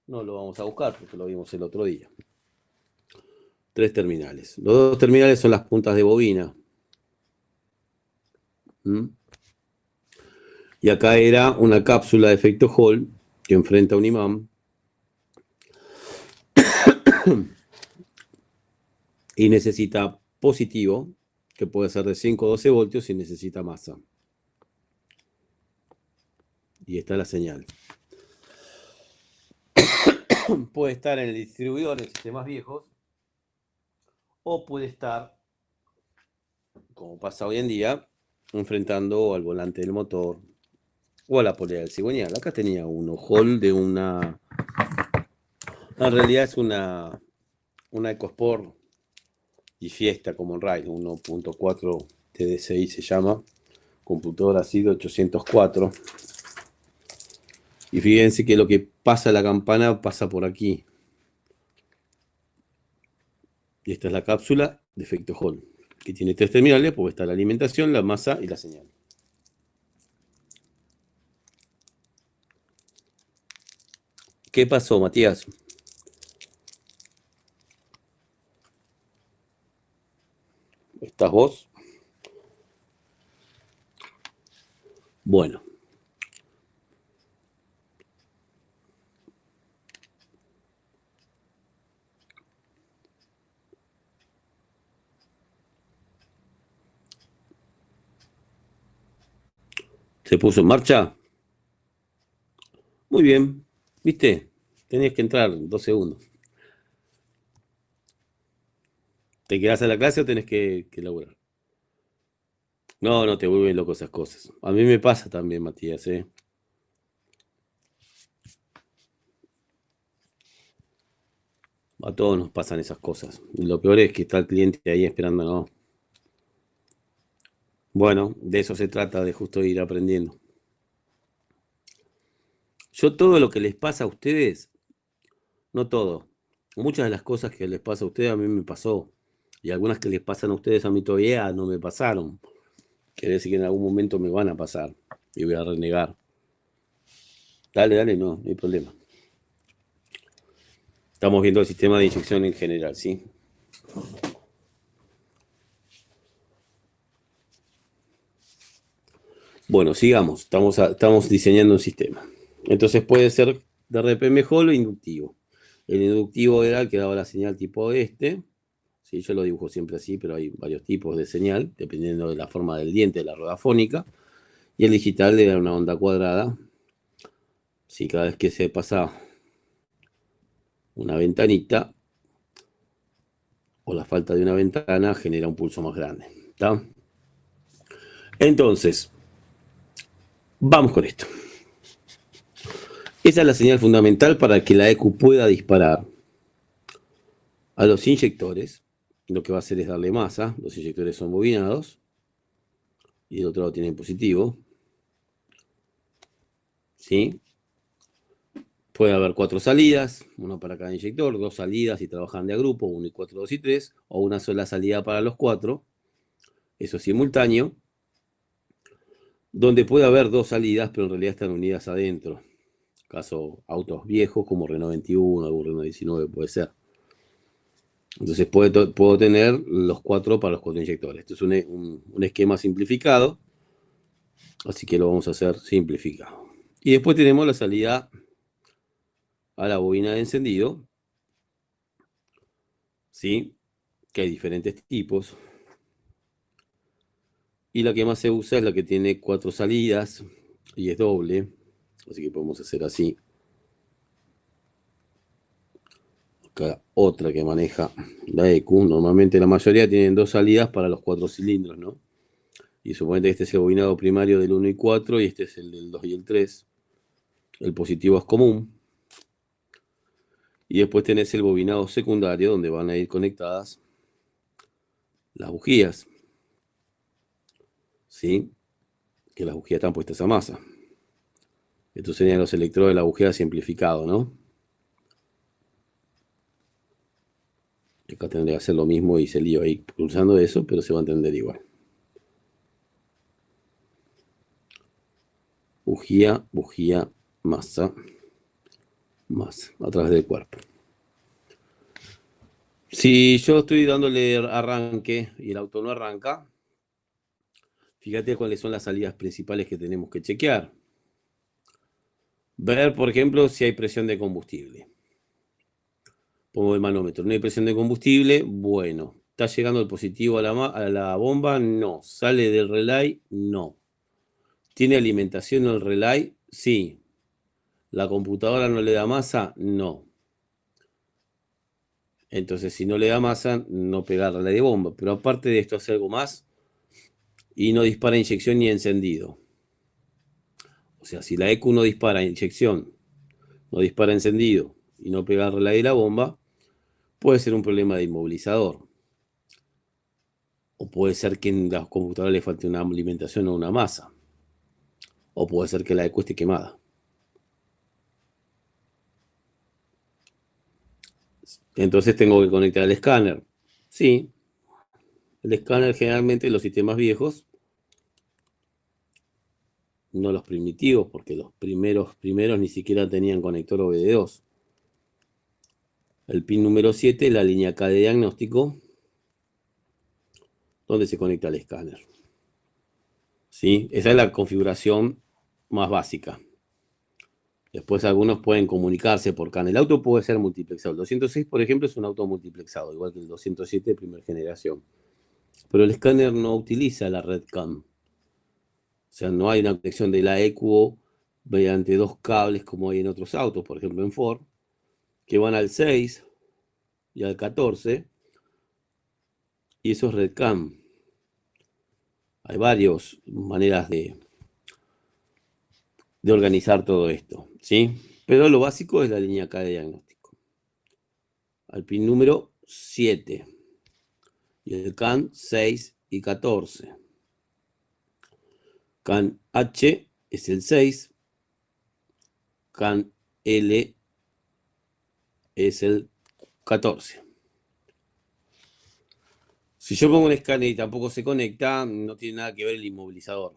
No lo vamos a buscar porque lo vimos el otro día. 3 terminales. Los 2 terminales son las puntas de bobina. Y acá era una cápsula de efecto Hall que enfrenta un imán. Y necesita positivo, que puede ser de 5 o 12 voltios, y necesita masa. Y está la señal. Puede estar en el distribuidor en sistemas viejos, o puede estar, como pasa hoy en día, enfrentando al volante del motor o a la polea del cigüeñal. Acá tenía uno, Hall de una... En realidad es una EcoSport y Fiesta Common Rail, 1.4 TDCi se llama, computadora SID 804. Y fíjense que lo que pasa la campana pasa por aquí. Y esta es la cápsula de efecto Hall, que tiene 3 terminales, porque está la alimentación, la masa y la señal. ¿Qué pasó, Matías? ¿Estás vos? Bueno. ¿Se puso en marcha? Muy bien. ¿Viste? Tenías que entrar 2 segundos. ¿Te quedás a la clase o tenés que laburar? No, no te vuelven loco esas cosas. A mí me pasa también, Matías, ¿eh? A todos nos pasan esas cosas. Y lo peor es que está el cliente ahí esperando, ¿no? Bueno, de eso se trata, de justo ir aprendiendo. Yo todo lo que les pasa a ustedes, no todo, muchas de las cosas que les pasa a ustedes a mí me pasó. Y algunas que les pasan a ustedes a mí todavía no me pasaron. Quiere decir que en algún momento me van a pasar y voy a renegar. Dale, no hay problema. Estamos viendo el sistema de inyección en general, ¿sí? Bueno, sigamos. Estamos diseñando un sistema. Entonces puede ser de RPM Hall o inductivo. El inductivo era el que daba la señal tipo este. Sí, yo lo dibujo siempre así, pero hay varios tipos de señal, dependiendo de la forma del diente de la rueda fónica. Y el digital era una onda cuadrada. Sí, cada vez que se pasa una ventanita o la falta de una ventana genera un pulso más grande. ¿Está? Entonces, vamos con esto. Esa es la señal fundamental para que la EQ pueda disparar a los inyectores. Lo que va a hacer es darle masa. Los inyectores son bobinados. Y del otro lado tienen positivo. ¿Sí? Puede haber 4 salidas, una para cada inyector, 2 salidas si trabajan de a grupo, 1 y 4, 2 y 3, o una sola salida para los 4. Eso es simultáneo. Donde puede haber 2 salidas, pero en realidad están unidas adentro. Caso autos viejos como Renault 21, algún Renault 19 puede ser. Entonces puedo tener los 4 para los 4 inyectores. Esto es un esquema simplificado, así que lo vamos a hacer simplificado. Y después tenemos la salida a la bobina de encendido, ¿sí? Que hay diferentes tipos. Y la que más se usa es la que tiene 4 salidas y es doble. Así que podemos hacer así. Acá otra que maneja la EQ. Normalmente la mayoría tienen 2 salidas para los 4 cilindros, ¿no? Y suponete que este es el bobinado primario del 1 y 4 y este es el del 2 y el 3. El positivo es común. Y después tenés el bobinado secundario donde van a ir conectadas las bujías. ¿Sí? Que las bujías están puestas a masa. Estos serían los electrodos de la bujía simplificado, ¿no? Acá tendría que hacer lo mismo y se lío ahí cruzando eso, pero se va a entender igual. Bujía, masa, a través del cuerpo. Si yo estoy dándole arranque y el auto no arranca, fíjate cuáles son las salidas principales que tenemos que chequear. Ver, por ejemplo, si hay presión de combustible. Pongo el manómetro. No hay presión de combustible, bueno. ¿Está llegando el positivo a la bomba? No. ¿Sale del relay? No. ¿Tiene alimentación el relay? Sí. ¿La computadora no le da masa? No. Entonces, si no le da masa, no pega el relay de bomba. Pero aparte de esto, hace algo más y no dispara inyección ni encendido. O sea, si la EQ no dispara inyección, no dispara encendido y no pega el relay de la bomba, puede ser un problema de inmovilizador. O puede ser que en la computadora le falte una alimentación o una masa. O puede ser que la EQ esté quemada. Entonces tengo que conectar el escáner. Sí, el escáner generalmente en los sistemas viejos, no los primitivos, porque los primeros ni siquiera tenían conector OBD2. El pin número 7, la línea K de diagnóstico, donde se conecta el escáner. ¿Sí? Esa es la configuración más básica. Después algunos pueden comunicarse por CAN. El auto puede ser multiplexado. El 206, por ejemplo, es un auto multiplexado, igual que el 207 de primera generación. Pero el escáner no utiliza la red CAN. O sea, no hay una conexión de la EQ mediante 2 cables como hay en otros autos, por ejemplo en Ford, que van al 6 y al 14, y eso es red CAN. Hay varias maneras de organizar todo esto, ¿sí? Pero lo básico es la línea K de diagnóstico. Al pin número 7. Y el CAN 6 y 14. CAN H es el 6. CAN L es el 14. Si yo pongo un escáner y tampoco se conecta, no tiene nada que ver el inmovilizador.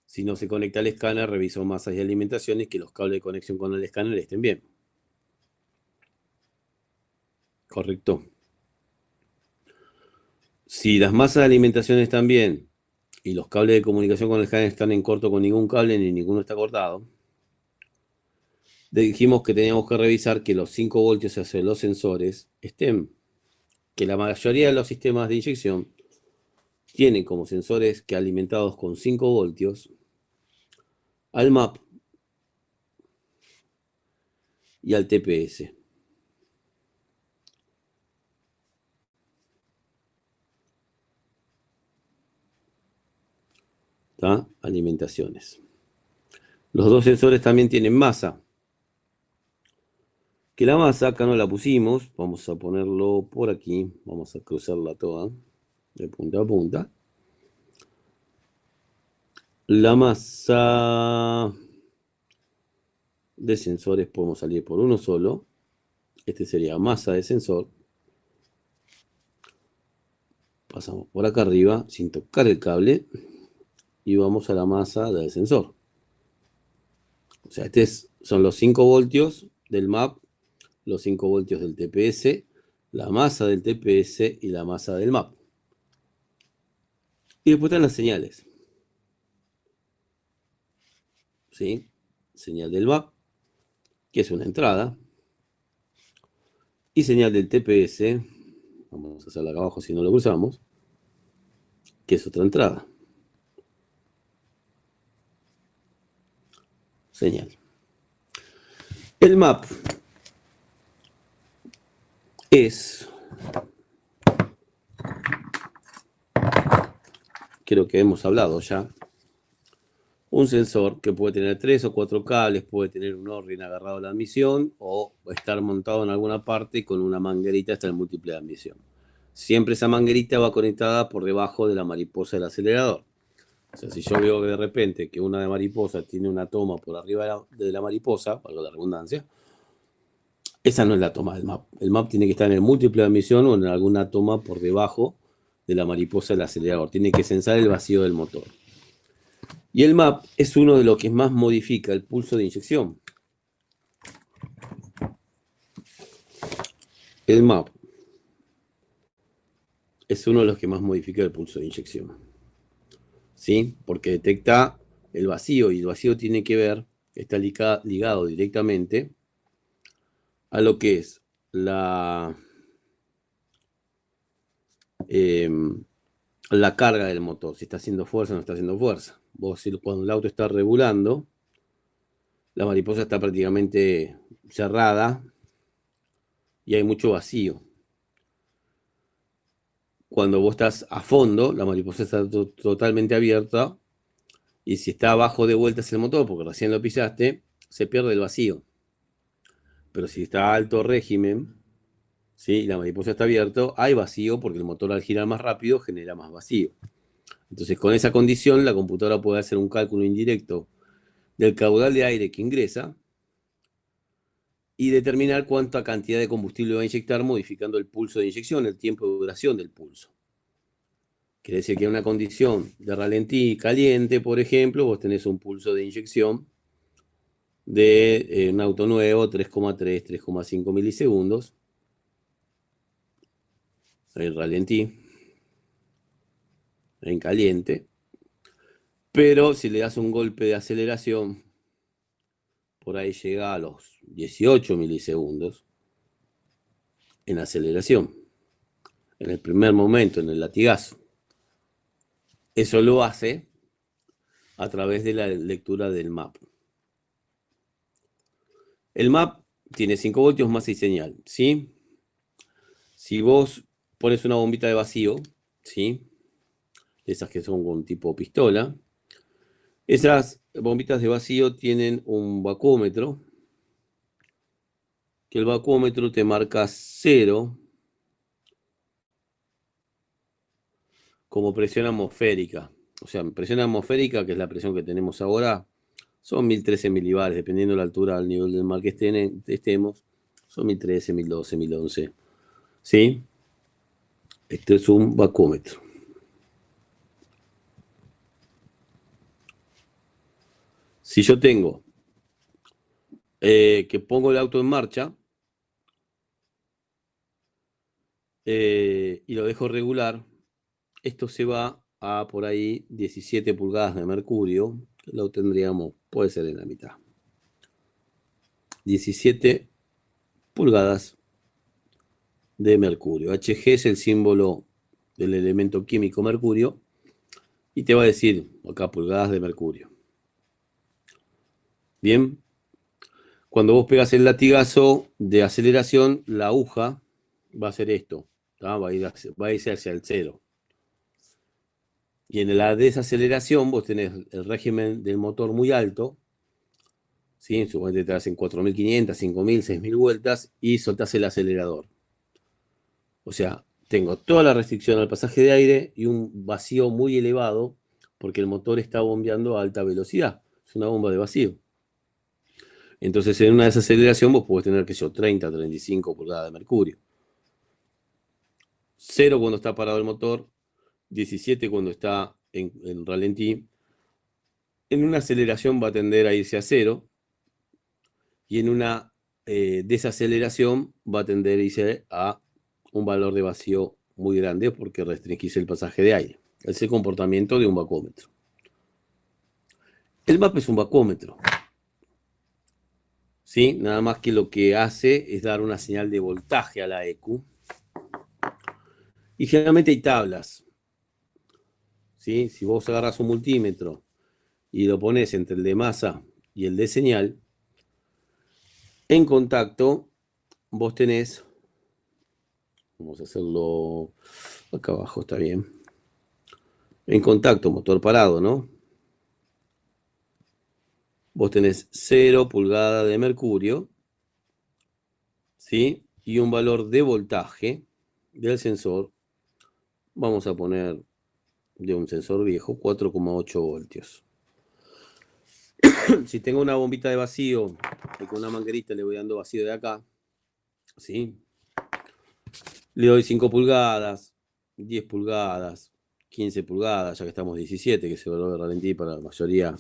Si no se conecta al escáner, reviso masas y alimentaciones, que los cables de conexión con el escáner estén bien. Correcto. Si las masas de alimentación están bien y los cables de comunicación con el SCAN están en corto con ningún cable ni ninguno está cortado, dijimos que teníamos que revisar que los 5 voltios hacia los sensores estén, que la mayoría de los sistemas de inyección tienen como sensores que alimentados con 5 voltios al MAP y al TPS. ¿Tá? Alimentaciones. Los dos sensores también tienen masa. Que la masa acá no la pusimos, vamos a ponerlo por aquí, vamos a cruzarla toda de punta a punta. La masa de sensores podemos salir por uno solo. Este sería masa de sensor. Pasamos por acá arriba sin tocar el cable y vamos a la masa del sensor. O sea, son los 5 voltios del MAP, los 5 voltios del TPS, la masa del TPS y la masa del MAP. Y después están las señales. ¿Sí? Señal del MAP, que es una entrada. Y señal del TPS, vamos a hacerla acá abajo si no lo cruzamos, que es otra entrada. Señal. El MAP es, creo que hemos hablado ya, un sensor que puede tener 3 o 4 cables, puede tener un ORRIN agarrado a la admisión o estar montado en alguna parte con una manguerita hasta el múltiple de admisión. Siempre esa manguerita va conectada por debajo de la mariposa del acelerador. O sea, si yo veo de repente que una de mariposa tiene una toma por arriba de la mariposa, valga la redundancia, esa no es la toma del MAP. El MAP tiene que estar en el múltiple de admisión o en alguna toma por debajo de la mariposa del acelerador. Tiene que sensar el vacío del motor. Y el MAP es uno de los que más modifica el pulso de inyección. El MAP es uno de los que más modifica el pulso de inyección. ¿Sí? Porque detecta el vacío y el vacío tiene que ver, está ligado directamente a lo que es la carga del motor, si está haciendo fuerza o no está haciendo fuerza. Cuando el auto está regulando, la mariposa está prácticamente cerrada y hay mucho vacío. Cuando vos estás a fondo, la mariposa está totalmente abierta y si está abajo de vueltas el motor, porque recién lo pisaste, se pierde el vacío. Pero si está a alto régimen, ¿sí? La mariposa está abierta, hay vacío porque el motor al girar más rápido genera más vacío. Entonces, con esa condición, la computadora puede hacer un cálculo indirecto del caudal de aire que ingresa y determinar cuánta cantidad de combustible va a inyectar modificando el pulso de inyección, el tiempo de duración del pulso. Quiere decir que en una condición de ralentí caliente, por ejemplo, vos tenés un pulso de inyección de un auto nuevo, 3,3, 3,5 milisegundos. El ralentí, en caliente. Pero si le das un golpe de aceleración, por ahí llega a los 18 milisegundos en aceleración. En el primer momento, en el latigazo. Eso lo hace a través de la lectura del MAP. El MAP tiene 5 voltios más y señal, ¿sí? Si vos pones una bombita de vacío, ¿sí? Esas que son con tipo pistola, esas bombitas de vacío tienen un vacuómetro, que el vacuómetro te marca 0 como presión atmosférica. O sea, presión atmosférica, que es la presión que tenemos ahora, son 1013 milibares, dependiendo de la altura al nivel del mar que estemos, son 1013, 1012, 1011. ¿Sí? Este es un vacuómetro. Si yo tengo que pongo el auto en marcha, y lo dejo regular, esto se va a por ahí 17 pulgadas de mercurio, lo tendríamos, puede ser en la mitad. 17 pulgadas de mercurio. Hg es el símbolo del elemento químico mercurio y te va a decir acá pulgadas de mercurio. Bien, cuando vos pegas el latigazo de aceleración, la aguja va a hacer esto, ¿tá? Va a irse hacia el cero. Y en la desaceleración vos tenés el régimen del motor muy alto, ¿sí? Suponete te hacen 4.500, 5.000, 6.000 vueltas y soltás el acelerador. O sea, tengo toda la restricción al pasaje de aire y un vacío muy elevado porque el motor está bombeando a alta velocidad. Es una bomba de vacío. Entonces, en una desaceleración vos podés tener, que yo, 30, 35 pulgadas de mercurio. 0 cuando está parado el motor, 17 cuando está en ralentí. En una aceleración va a tender a irse a 0 y en una desaceleración va a tender a irse a un valor de vacío muy grande porque restringís el pasaje de aire. Es el comportamiento de un vacúometro. El MAP es un vacúometro, ¿sí? Nada más que lo que hace es dar una señal de voltaje a la EQ. Y generalmente hay tablas, ¿sí? Si vos agarras un multímetro y lo pones entre el de masa y el de señal, en contacto vos tenés, vamos a hacerlo acá abajo, está bien. En contacto, motor parado, ¿no? Vos tenés 0 pulgada de mercurio, ¿sí? Y un valor de voltaje del sensor, vamos a poner de un sensor viejo, 4,8 voltios. Si tengo una bombita de vacío y con una manguerita le voy dando vacío de acá, ¿sí? Le doy 5 pulgadas, 10 pulgadas, 15 pulgadas, ya que estamos 17, que es el valor de ralentí para la mayoría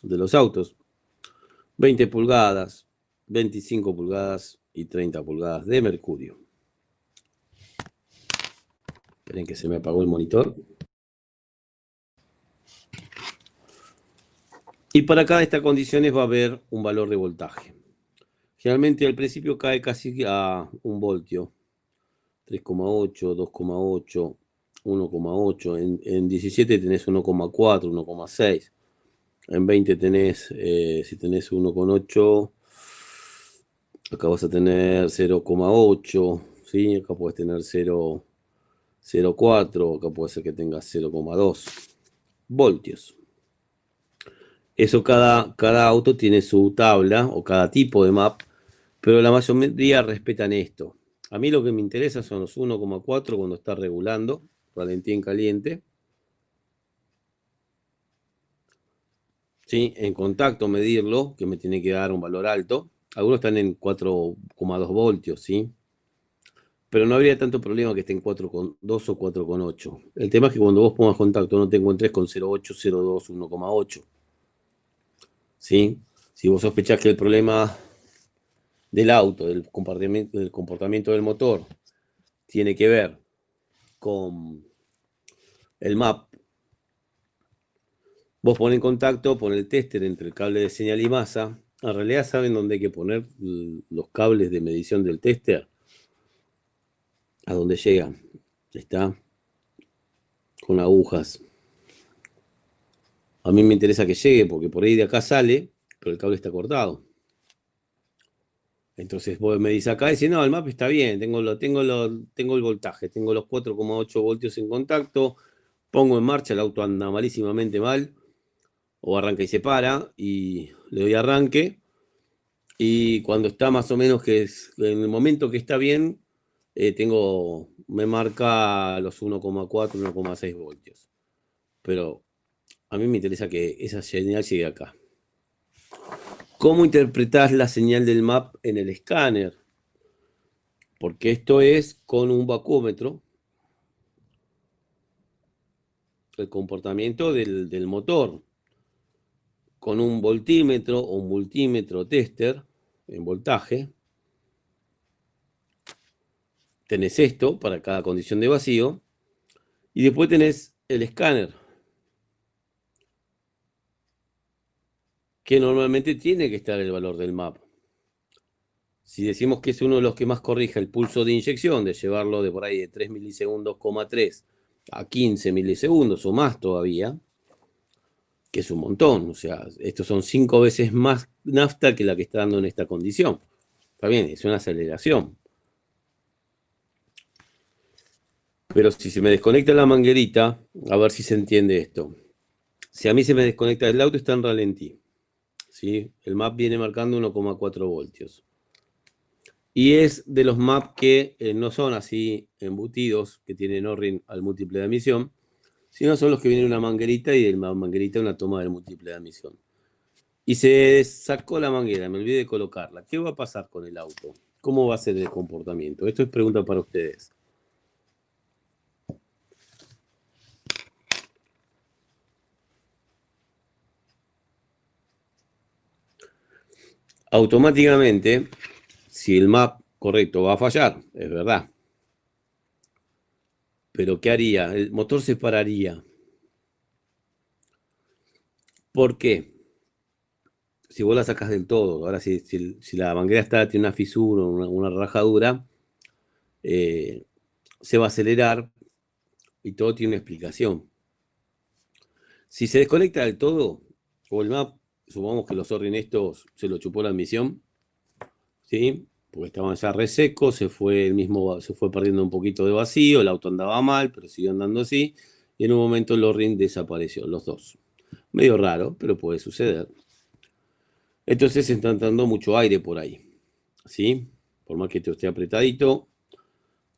de los autos. 20 pulgadas, 25 pulgadas y 30 pulgadas de mercurio. Esperen que se me apagó el monitor. Y para cada de estas condiciones va a haber un valor de voltaje. Generalmente al principio cae casi a 1 voltio. 3,8, 2,8, 1,8. En 17 tenés 1,4, 1,6. En 20 tenés, si tenés 1,8, acá vas a tener 0,8, ¿sí? Acá puedes tener 0,4, acá puede ser que tengas 0,2 voltios. Eso cada auto tiene su tabla o cada tipo de map, pero la mayoría respetan esto. A mí lo que me interesa son los 1,4 cuando está regulando, ralentí en caliente. ¿Sí? En contacto medirlo, que me tiene que dar un valor alto. Algunos están en 4,2 voltios, ¿sí? Pero no habría tanto problema que esté en 4,2 o 4,8. El tema es que cuando vos pongas contacto no te encuentres con 0,8, 0,2, 1,8. ¿Sí? Si vos sospechás que el problema del auto, del comportamiento del motor, tiene que ver con el MAP, vos ponés en contacto, pon el tester entre el cable de señal y masa. En realidad saben dónde hay que poner los cables de medición del tester. A dónde llega. Está con agujas. A mí me interesa que llegue porque por ahí de acá sale, pero el cable está cortado. Entonces vos me dices acá y dices, no, el map está bien, tengo el voltaje, tengo los 4,8 voltios en contacto, pongo en marcha, el auto anda malísimamente mal, o arranca y se para, y le doy arranque, y cuando está más o menos en el momento que está bien, me marca los 1,4, 1,6 voltios. Pero a mí me interesa que esa señal llegue acá. ¿Cómo interpretás la señal del MAP en el escáner? Porque esto es con un vacúometro, el comportamiento del motor, con un voltímetro o un multímetro tester en voltaje, tenés esto para cada condición de vacío, y después tenés el escáner, que normalmente tiene que estar el valor del MAP. Si decimos que es uno de los que más corrige el pulso de inyección, de llevarlo de por ahí de 3 milisegundos, 3 a 15 milisegundos o más todavía, que es un montón, o sea, estos son 5 veces más nafta que la que está dando en esta condición. Está bien, es una aceleración. Pero si se me desconecta la manguerita, a ver si se entiende esto. Si a mí se me desconecta el auto, está en ralentí, ¿sí? El MAP viene marcando 1,4 voltios. Y es de los MAP que no son así embutidos, que tienen O-ring al múltiple de admisión, sino son los que vienen una manguerita y de la manguerita una toma del múltiple de admisión. Y se sacó la manguera, me olvidé de colocarla. ¿Qué va a pasar con el auto? ¿Cómo va a ser el comportamiento? Esto es pregunta para ustedes. Automáticamente, si el MAP correcto va a fallar, es verdad. Pero ¿qué haría? El motor se pararía. ¿Por qué? Si vos la sacás del todo, ahora si la manguera tiene una fisura, una rajadura, se va a acelerar y todo tiene una explicación. Si se desconecta del todo, o el MAP, supongamos que los O-ring estos se lo chupó la admisión, ¿sí? Porque estaban ya resecos, se fue perdiendo un poquito de vacío, el auto andaba mal, pero siguió andando así, y en un momento el O-ring desapareció, los dos. Medio raro, pero puede suceder. Entonces está entrando mucho aire por ahí, ¿sí? Por más que esto esté apretadito,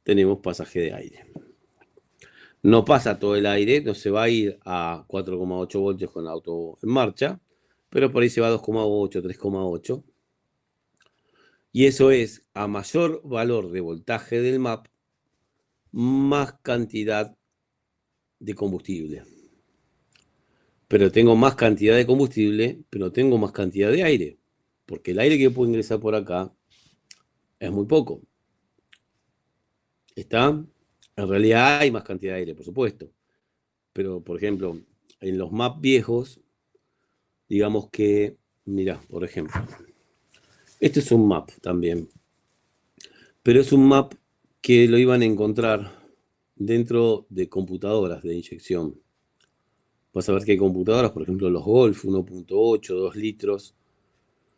tenemos pasaje de aire. No pasa todo el aire, no se va a ir a 4,8 voltios con el auto en marcha, pero por ahí se va a 2,8, 3,8. Y eso es a mayor valor de voltaje del MAP, más cantidad de combustible. Pero tengo más cantidad de combustible, pero tengo más cantidad de aire. Porque el aire que puedo ingresar por acá es muy poco. ¿Está? En realidad hay más cantidad de aire, por supuesto. Pero, por ejemplo, en los MAP viejos, digamos que, mira, por ejemplo, este es un MAP también. Pero es un MAP que lo iban a encontrar dentro de computadoras de inyección. Vas a ver que hay computadoras, por ejemplo, los Golf 1.8, 2 litros,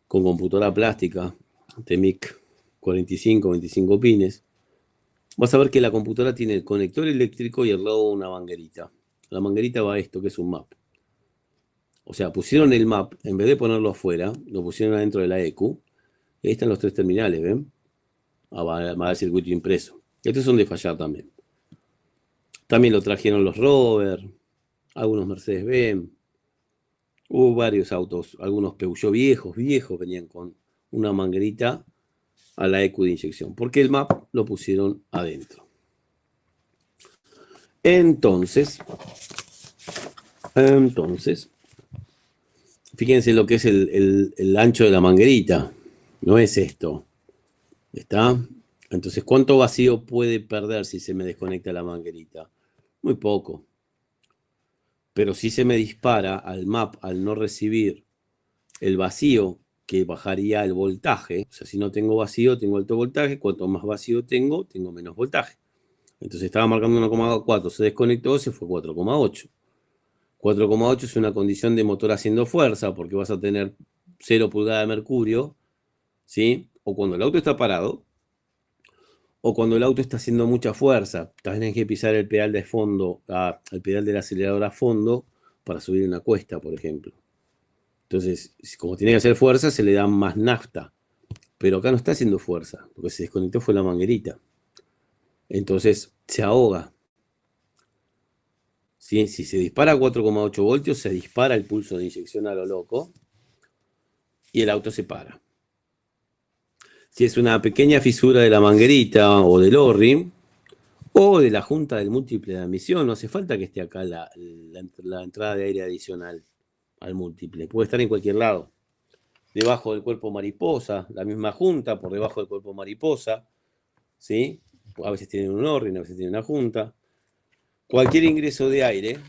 con computadora plástica, TEMIC 45, 25 pines. Vas a ver que la computadora tiene el conector eléctrico y al lado una manguerita. La manguerita va a esto, que es un MAP. O sea, pusieron el MAP, en vez de ponerlo afuera, lo pusieron adentro de la EQ. Y ahí están los 3 terminales, ¿ven? Va el circuito impreso. Estos son de fallar también. También lo trajeron los Rover, algunos Mercedes-Benz. Hubo varios autos, algunos Peugeot viejos, venían con una manguerita a la EQ de inyección, porque el MAP lo pusieron adentro. Entonces, fíjense lo que es el ancho de la manguerita. No es esto. ¿Está? Entonces, ¿cuánto vacío puede perder si se me desconecta la manguerita? Muy poco. Pero si se me dispara al MAP al no recibir el vacío, que bajaría el voltaje. O sea, si no tengo vacío, tengo alto voltaje. Cuanto más vacío tengo menos voltaje. Entonces estaba marcando 1,4, se desconectó, se fue 4,8. 4,8 es una condición de motor haciendo fuerza, porque vas a tener 0 pulgadas de mercurio, ¿sí? O cuando el auto está parado, o cuando el auto está haciendo mucha fuerza. Tienes que pisar el pedal de fondo, el pedal del acelerador a fondo, para subir una cuesta, por ejemplo. Entonces, como tiene que hacer fuerza, se le da más nafta. Pero acá no está haciendo fuerza. Lo que se desconectó fue la manguerita. Entonces, se ahoga. ¿Sí? Si se dispara a 4,8 voltios, se dispara el pulso de inyección a lo loco. Y el auto se para. Si es una pequeña fisura de la manguerita o del O-ring, o de la junta del múltiple de admisión, no hace falta que esté acá la entrada de aire adicional al múltiple. Puede estar en cualquier lado. Debajo del cuerpo mariposa, la misma junta por debajo del cuerpo mariposa, ¿sí? A veces tienen un orden, a veces tienen una junta. Cualquier ingreso de aire,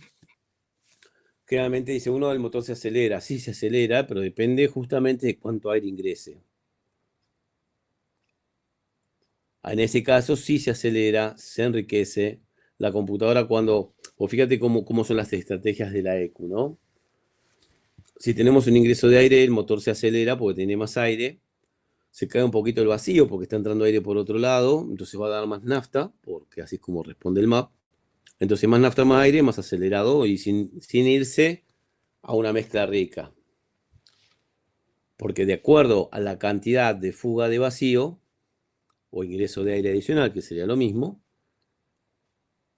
generalmente dice uno, el motor se acelera. Sí, se acelera, pero depende justamente de cuánto aire ingrese. En ese caso sí se acelera, se enriquece la computadora cuando, o fíjate cómo son las estrategias de la EQ, ¿no? Si tenemos un ingreso de aire, el motor se acelera porque tiene más aire, se cae un poquito el vacío porque está entrando aire por otro lado, entonces va a dar más nafta, porque así es como responde el MAP. Entonces más nafta, más aire, más acelerado y sin irse a una mezcla rica. Porque de acuerdo a la cantidad de fuga de vacío, o ingreso de aire adicional, que sería lo mismo,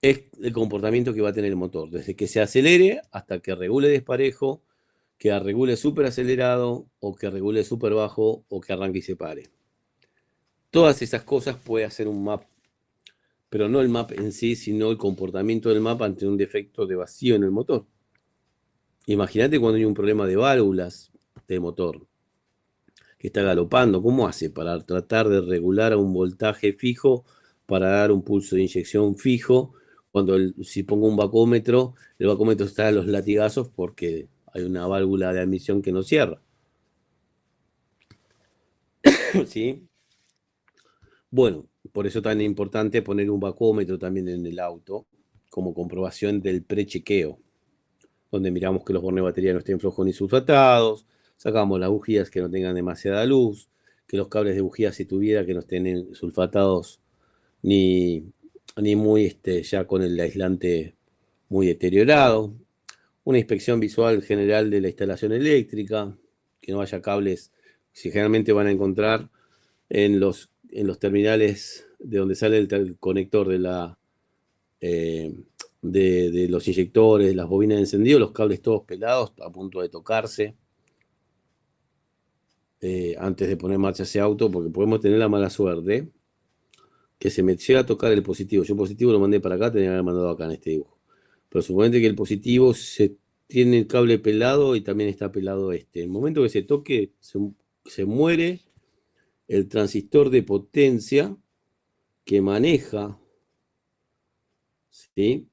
es el comportamiento que va a tener el motor, desde que se acelere hasta que regule desparejo, que regule súper acelerado, o que regule súper bajo, o que arranque y se pare. Todas esas cosas puede hacer un map, pero no el map en sí, sino el comportamiento del map ante un defecto de vacío en el motor. Imagínate cuando hay un problema de válvulas de motor, que está galopando, ¿cómo hace para tratar de regular a un voltaje fijo, para dar un pulso de inyección fijo? Cuando si pongo un vacómetro, el vacómetro está a los latigazos porque hay una válvula de admisión que no cierra. ¿Sí? Bueno, por eso es tan importante poner un vacómetro también en el auto como comprobación del prechequeo, donde miramos que los bornes de batería no estén flojos ni sulfatados, sacamos las bujías que no tengan demasiada luz, que los cables de bujía, si tuviera, que no estén sulfatados ni muy ya con el aislante muy deteriorado. Una inspección visual general de la instalación eléctrica, que no haya cables, si generalmente van a encontrar en los terminales de donde sale el conector de los inyectores, las bobinas de encendido, los cables todos pelados, a punto de tocarse, antes de poner en marcha ese auto, porque podemos tener la mala suerte que se me llega a tocar el positivo. Yo el positivo lo mandé para acá, tenía que haber mandado acá en este dibujo. Pero suponete que el positivo tiene el cable pelado y también está pelado este. En el momento que se toque, se muere el transistor de potencia que maneja, ¿sí?,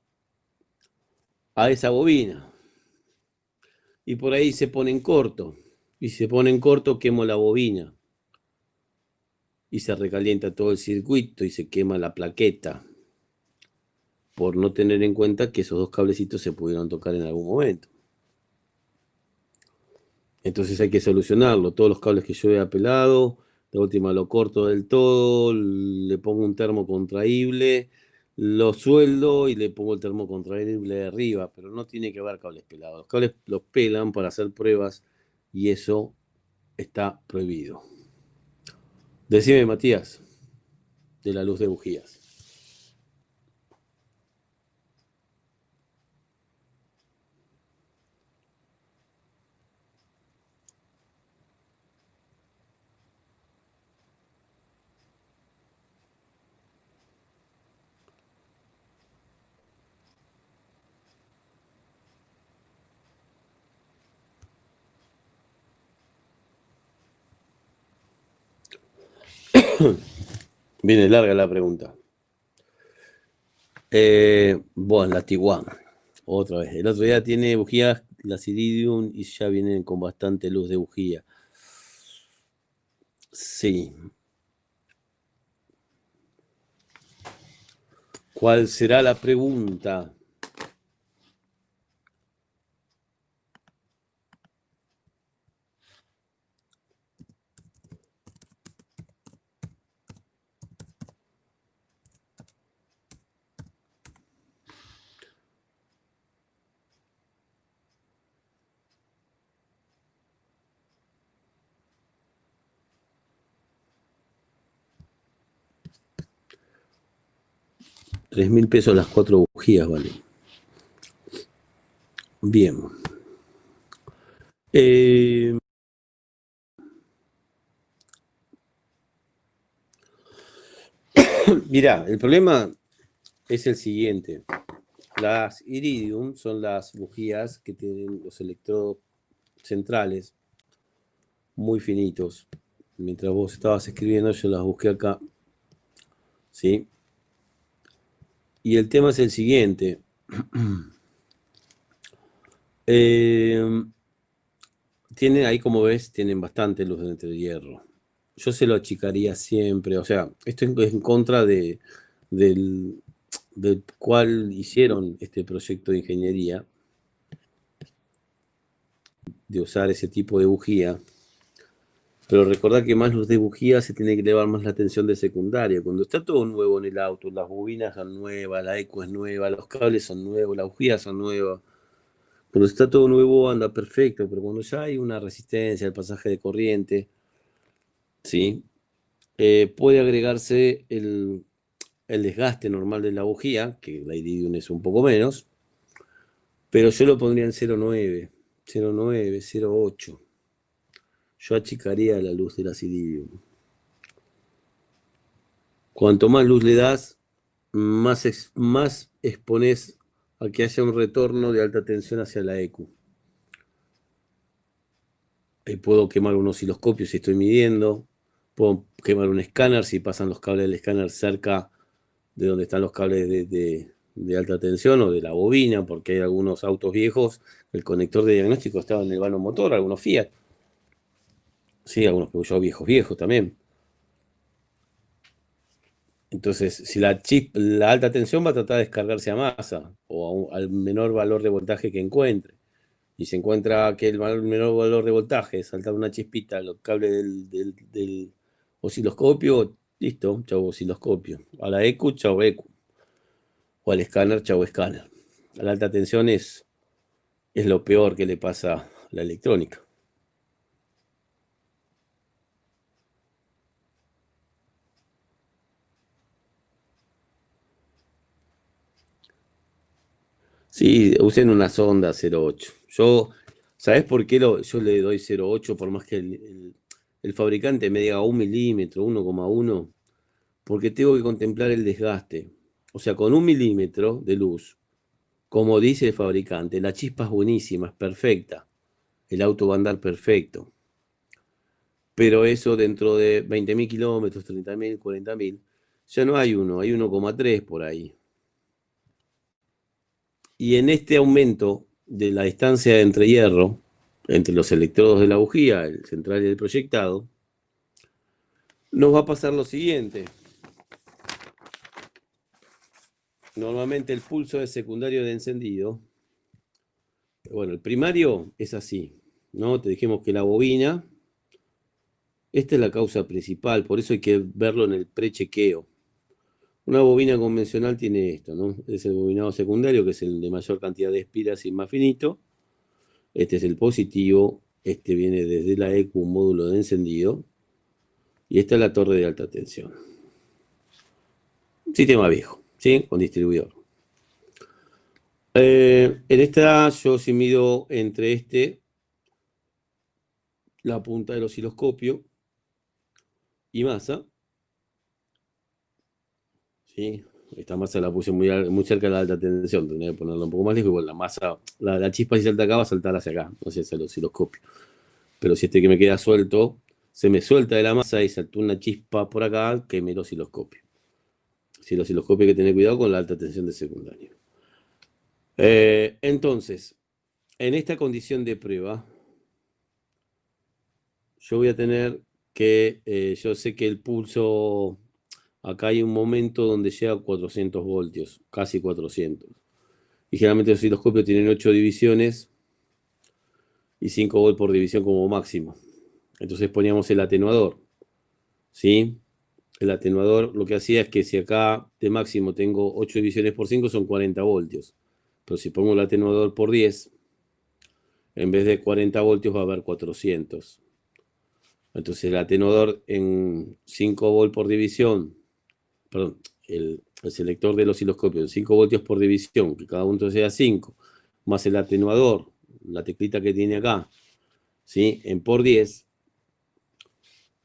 a esa bobina. Y por ahí se pone en corto. Y si se pone en corto, quemo la bobina. Y se recalienta todo el circuito y se quema la plaqueta, por no tener en cuenta que esos dos cablecitos se pudieron tocar en algún momento. Entonces hay que solucionarlo. Todos los cables que yo he apelado, de última lo corto del todo, le pongo un termo contraíble, lo sueldo y le pongo el termo contraíble de arriba, pero no tiene que haber cables pelados. Los cables los pelan para hacer pruebas y eso está prohibido. Decime, Matías, de la luz de bujías. Viene larga la pregunta. Bueno, la Tiguan, otra vez. El otro día tiene bujías, las Iridium, y ya vienen con bastante luz de bujía. Sí. ¿Cuál será la pregunta? $3.000 las 4 bujías, vale. Bien. Mirá, el problema es el siguiente. Las Iridium son las bujías que tienen los electrodos centrales muy finitos. Mientras vos estabas escribiendo, yo las busqué acá. ¿Sí? Y el tema es el siguiente. Eh, tienen ahí, como ves, tienen bastante luz dentro del hierro. Yo se lo achicaría siempre. O sea, esto es en contra del, del cual hicieron este proyecto de ingeniería, de usar ese tipo de bujía. Pero recordad que más luz de bujía se tiene que elevar más la tensión de secundaria. Cuando está todo nuevo en el auto, las bobinas son nuevas, la eco es nueva, los cables son nuevos, las bujías son nuevas. Cuando está todo nuevo anda perfecto, pero cuando ya hay una resistencia al pasaje de corriente, ¿sí? Puede agregarse el desgaste normal de la bujía, que la iridium es un poco menos, pero yo lo pondría en 0,9, 0,9, 0,8. Yo achicaría la luz de la iridium. Cuanto más luz le das, más expones a que haya un retorno de alta tensión hacia la EQ. Puedo quemar un osciloscopio si estoy midiendo, puedo quemar un escáner si pasan los cables del escáner cerca de donde están los cables de alta tensión o de la bobina, porque hay algunos autos viejos, el conector de diagnóstico estaba en el vano motor, algunos Fiat, sí, algunos Peugeot viejos también. Entonces, si la alta tensión va a tratar de descargarse a masa o al menor valor de voltaje que encuentre. Y se encuentra que el menor valor de voltaje es saltar una chispita a los cables del osciloscopio, listo, chau osciloscopio. A la EQ, chau EQ. O al escáner, chau escáner. A la alta tensión es lo peor que le pasa a la electrónica. Sí, usen una sonda 0,8. ¿Sabés por qué yo le doy 0,8 por más que el fabricante me diga 1 milímetro, 1,1? Porque tengo que contemplar el desgaste. O sea, con 1 milímetro de luz, como dice el fabricante, la chispa es buenísima, es perfecta. El auto va a andar perfecto. Pero eso dentro de 20.000 kilómetros, 30.000, 40.000, ya no hay uno, hay 1,3 por ahí. Y en este aumento de la distancia entre hierro, entre los electrodos de la bujía, el central y el proyectado, nos va a pasar lo siguiente. Normalmente el pulso es secundario de encendido. Bueno, el primario es así, ¿no? Te dijimos que la bobina, esta es la causa principal, por eso hay que verlo en el prechequeo. Una bobina convencional tiene esto, ¿no? Es el bobinado secundario, que es el de mayor cantidad de espiras y más finito. Este es el positivo, este viene desde la EQ, un módulo de encendido. Y esta es la torre de alta tensión. Sistema viejo, ¿sí? Con distribuidor. En esta yo sí mido entre la punta del osciloscopio y masa, ¿sí? Esta masa la puse muy cerca de la alta tensión, tendría que ponerla un poco más lejos, igual la masa, la chispa si salta acá va a saltar hacia acá, no sé, hacia el osciloscopio. Pero si que me queda suelto, se me suelta de la masa y saltó una chispa por acá, quemé el osciloscopio. Si el osciloscopio hay que tener cuidado con la alta tensión de secundario. Entonces, en esta condición de prueba, yo voy a tener que, yo sé que el pulso, acá hay un momento donde llega a 400 voltios, casi 400. Y generalmente los osciloscopios tienen 8 divisiones y 5 volts por división como máximo. Entonces poníamos el atenuador, ¿sí? El atenuador lo que hacía es que si acá de máximo tengo 8 divisiones por 5 son 40 voltios. Pero si pongo el atenuador por 10, en vez de 40 voltios va a haber 400. Entonces el atenuador en 5 volts por división, perdón, el selector del osciloscopio en 5 voltios por división, que cada uno sea 5, más el atenuador, la teclita que tiene acá, ¿sí? En por 10,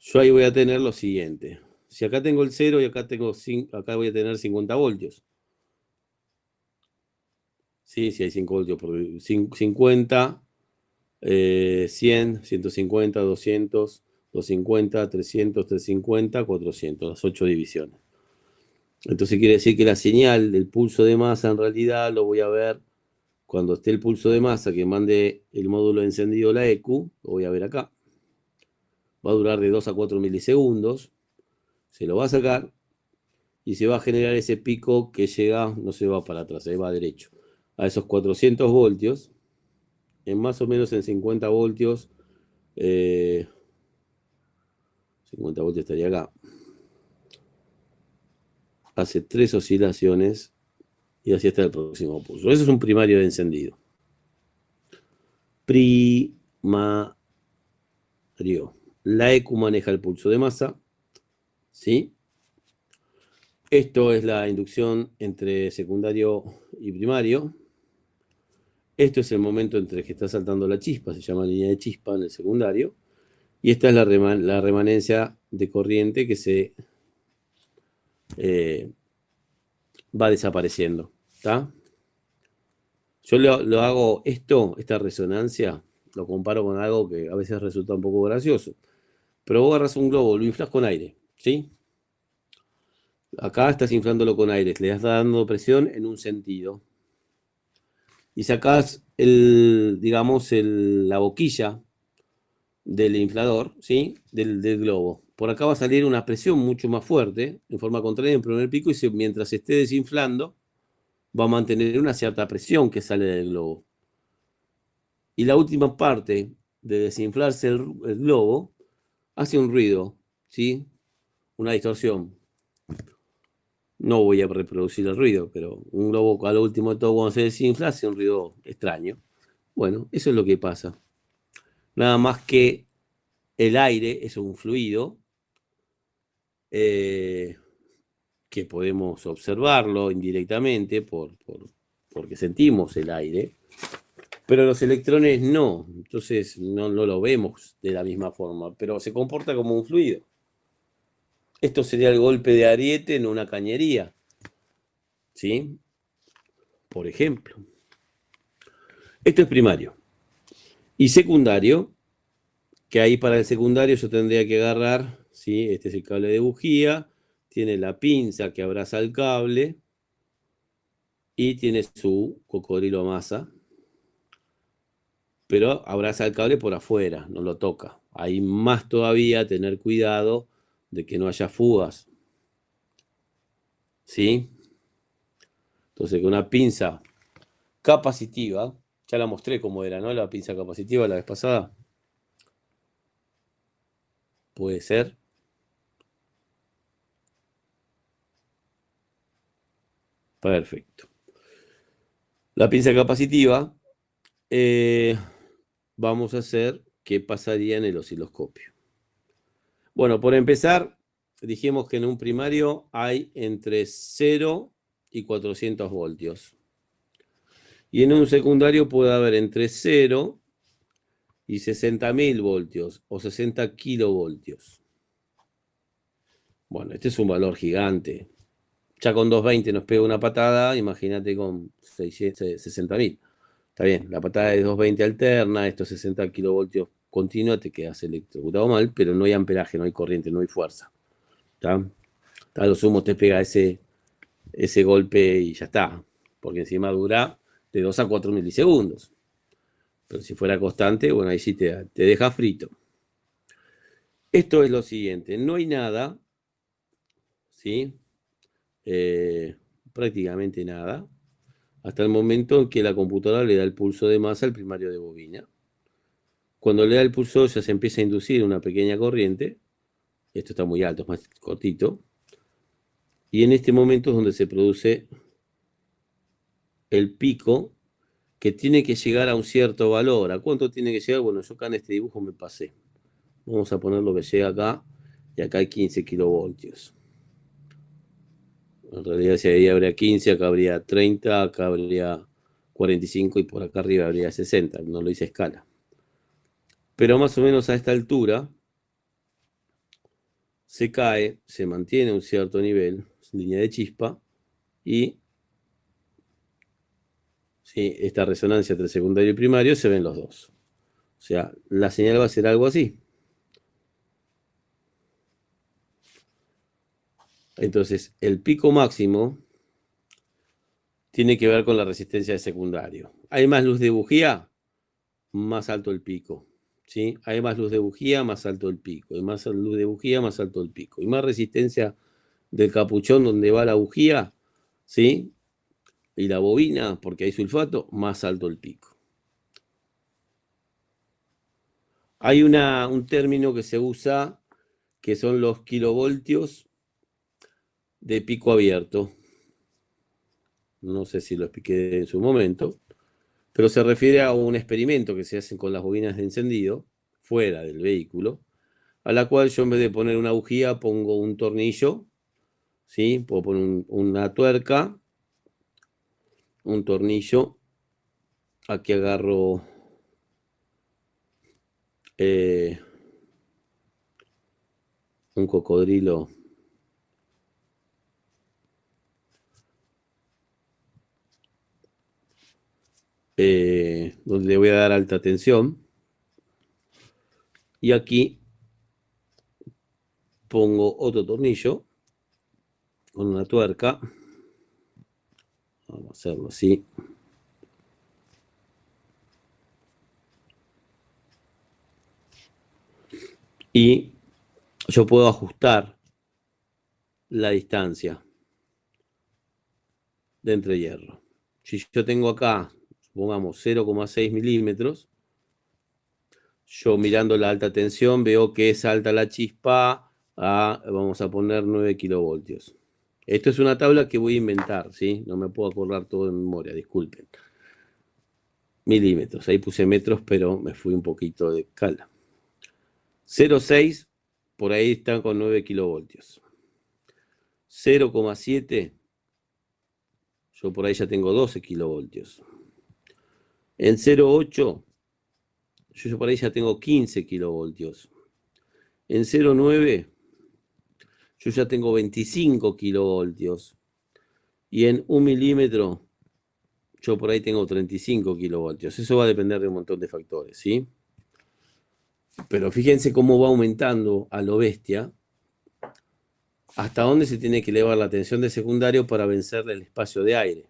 yo ahí voy a tener lo siguiente. Si acá tengo el 0 y acá voy a tener 50 voltios. Sí, sí hay 5 voltios por 50, 100, 150, 200, 250, 300, 350, 400, las 8 divisiones. Entonces quiere decir que la señal del pulso de masa en realidad lo voy a ver cuando esté el pulso de masa que mande el módulo encendido, la EQ, lo voy a ver acá. Va a durar de 2 a 4 milisegundos. Se lo va a sacar y se va a generar ese pico que llega, no se va para atrás, va derecho, a esos 400 voltios, en más o menos en 50 voltios. 50 voltios estaría acá. Hace 3 oscilaciones y así está el próximo pulso. Eso es un primario de encendido. Primario. La EQ maneja el pulso de masa. ¿Sí? Esto es la inducción entre secundario y primario. Esto es el momento entre que está saltando la chispa, se llama línea de chispa en el secundario. Y esta es la remanencia de corriente que se va desapareciendo. ¿Está? Yo lo hago esta resonancia, lo comparo con algo que a veces resulta un poco gracioso. Pero vos agarras un globo, lo inflas con aire, ¿sí? Acá estás inflándolo con aire, le estás dando presión en un sentido. Y sacás la boquilla del inflador, ¿sí? Del globo. Por acá va a salir una presión mucho más fuerte, en forma contraria en el primer pico, y mientras se esté desinflando, va a mantener una cierta presión que sale del globo. Y la última parte de desinflarse el globo hace un ruido, ¿sí? Una distorsión. No voy a reproducir el ruido, pero un globo a lo último de todo cuando se desinfla hace un ruido extraño. Bueno, eso es lo que pasa. Nada más que el aire es un fluido que podemos observarlo indirectamente porque sentimos el aire, pero los electrones no, entonces no lo vemos de la misma forma, pero se comporta como un fluido. Esto sería el golpe de ariete en una cañería, ¿sí? Por ejemplo. Esto es primario. Y secundario, que ahí para el secundario yo tendría que agarrar, ¿sí? Este es el cable de bujía, tiene la pinza que abraza el cable y tiene su cocodrilo masa, pero abraza el cable por afuera, no lo toca. Ahí más todavía tener cuidado de que no haya fugas, ¿sí? Entonces con una pinza capacitiva, ya la mostré cómo era, ¿no? La pinza capacitiva la vez pasada. Puede ser. Perfecto. La pinza capacitiva, vamos a hacer qué pasaría en el osciloscopio. Bueno, por empezar, dijimos que en un primario hay entre 0 y 400 voltios. Y en un secundario puede haber entre 0 y 60.000 voltios o 60 kilovoltios. Bueno, este es un valor gigante. Ya con 220 nos pega una patada, imagínate con 60.000. Está bien, la patada de 220 alterna, estos 60 kilovoltios continua, te quedas electrocutado mal, pero no hay amperaje, no hay corriente, no hay fuerza. ¿Está? A lo sumo te pega ese golpe y ya está, porque encima dura de 2 a 4 milisegundos. Pero si fuera constante, bueno, ahí sí te deja frito. Esto es lo siguiente, no hay nada, ¿sí? Prácticamente nada, hasta el momento en que la computadora le da el pulso de masa al primario de bobina. Cuando le da el pulso ya se empieza a inducir una pequeña corriente, esto está muy alto, es más cortito, y en este momento es donde se produce el pico que tiene que llegar a un cierto valor. ¿A cuánto tiene que llegar? Bueno, yo acá en este dibujo me pasé. Vamos a poner lo que llega acá, y acá hay 15 kilovoltios. En realidad si ahí habría 15, acá habría 30, acá habría 45 y por acá arriba habría 60, no lo hice a escala. Pero más o menos a esta altura se cae, se mantiene un cierto nivel, línea de chispa, y ¿sí? Esta resonancia entre secundario y primario se ven los dos. O sea, la señal va a ser algo así. Entonces, el pico máximo tiene que ver con la resistencia de secundario. Hay más luz de bujía, más alto el pico. ¿Sí? Hay más luz de bujía, más alto el pico. Hay más luz de bujía, más alto el pico. Y más resistencia del capuchón donde va la bujía, ¿sí? Y la bobina, porque hay sulfato, más alto el pico. Hay un término que se usa que son los kilovoltios de pico abierto. No sé si lo expliqué en su momento, pero se refiere a un experimento que se hace con las bobinas de encendido fuera del vehículo, a la cual yo en vez de poner una bujía pongo un tornillo, ¿sí? Puedo poner una tuerca, un tornillo, aquí agarro un cocodrilo donde le voy a dar alta tensión, y aquí pongo otro tornillo con una tuerca, vamos a hacerlo así, y yo puedo ajustar la distancia de entrehierro. Si yo tengo acá, supongamos 0,6 milímetros, yo mirando la alta tensión veo que es alta la chispa a, vamos a poner 9 kilovoltios. Esto es una tabla que voy a inventar, ¿sí? No me puedo acordar todo de memoria, disculpen. Milímetros, ahí puse metros, pero me fui un poquito de escala. 0,6, por ahí está con 9 kilovoltios. 0,7, yo por ahí ya tengo 12 kilovoltios. En 0,8, yo por ahí ya tengo 15 kilovoltios. En 0,9, yo ya tengo 25 kilovoltios. Y en 1 milímetro, yo por ahí tengo 35 kilovoltios. Eso va a depender de un montón de factores, ¿sí? Pero fíjense cómo va aumentando a lo bestia. ¿Hasta dónde se tiene que elevar la tensión de secundario para vencer el espacio de aire?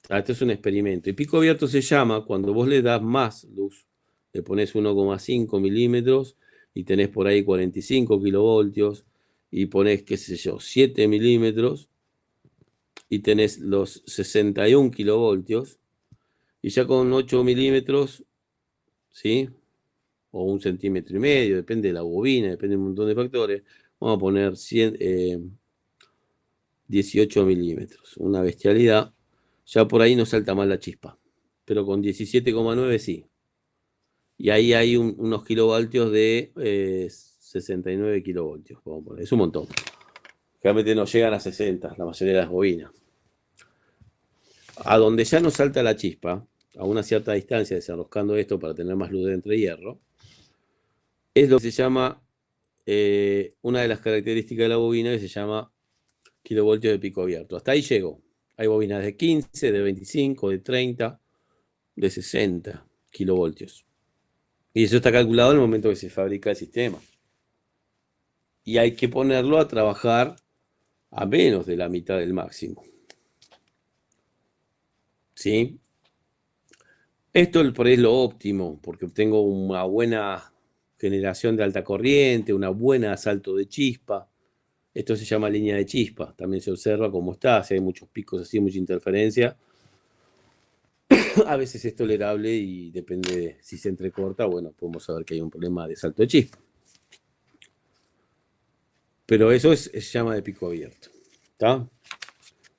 Esto es un experimento. Y pico abierto se llama cuando vos le das más luz. Le pones 1,5 milímetros y tenés por ahí 45 kilovoltios y ponés, qué sé yo, 7 milímetros y tenés los 61 kilovoltios y ya con 8 milímetros, ¿sí? O 1,5 centímetros, depende de la bobina, depende de un montón de factores. Vamos a poner 18 milímetros, una bestialidad. Ya por ahí no salta mal la chispa, pero con 17,9 sí. Y ahí hay unos kilovoltios de 69 kilovoltios. Vamos a poner. Es un montón. Realmente no llegan a 60, la mayoría de las bobinas. A donde ya no salta la chispa, a una cierta distancia, desenroscando esto para tener más luz de entrehierro, es lo que se llama, una de las características de la bobina que se llama kilovoltios de pico abierto. Hasta ahí llego. Hay bobinas de 15, de 25, de 30, de 60 kilovoltios. Y eso está calculado en el momento que se fabrica el sistema. Y hay que ponerlo a trabajar a menos de la mitad del máximo. ¿Sí? Esto por ahí es lo óptimo, porque obtengo una buena generación de alta corriente, una buena salto de chispa. Esto se llama línea de chispa. También se observa cómo está, si hay muchos picos así, mucha interferencia. A veces es tolerable y depende de si se entrecorta, bueno, podemos saber que hay un problema de salto de chispa. Pero eso se llama de pico abierto. ¿Está?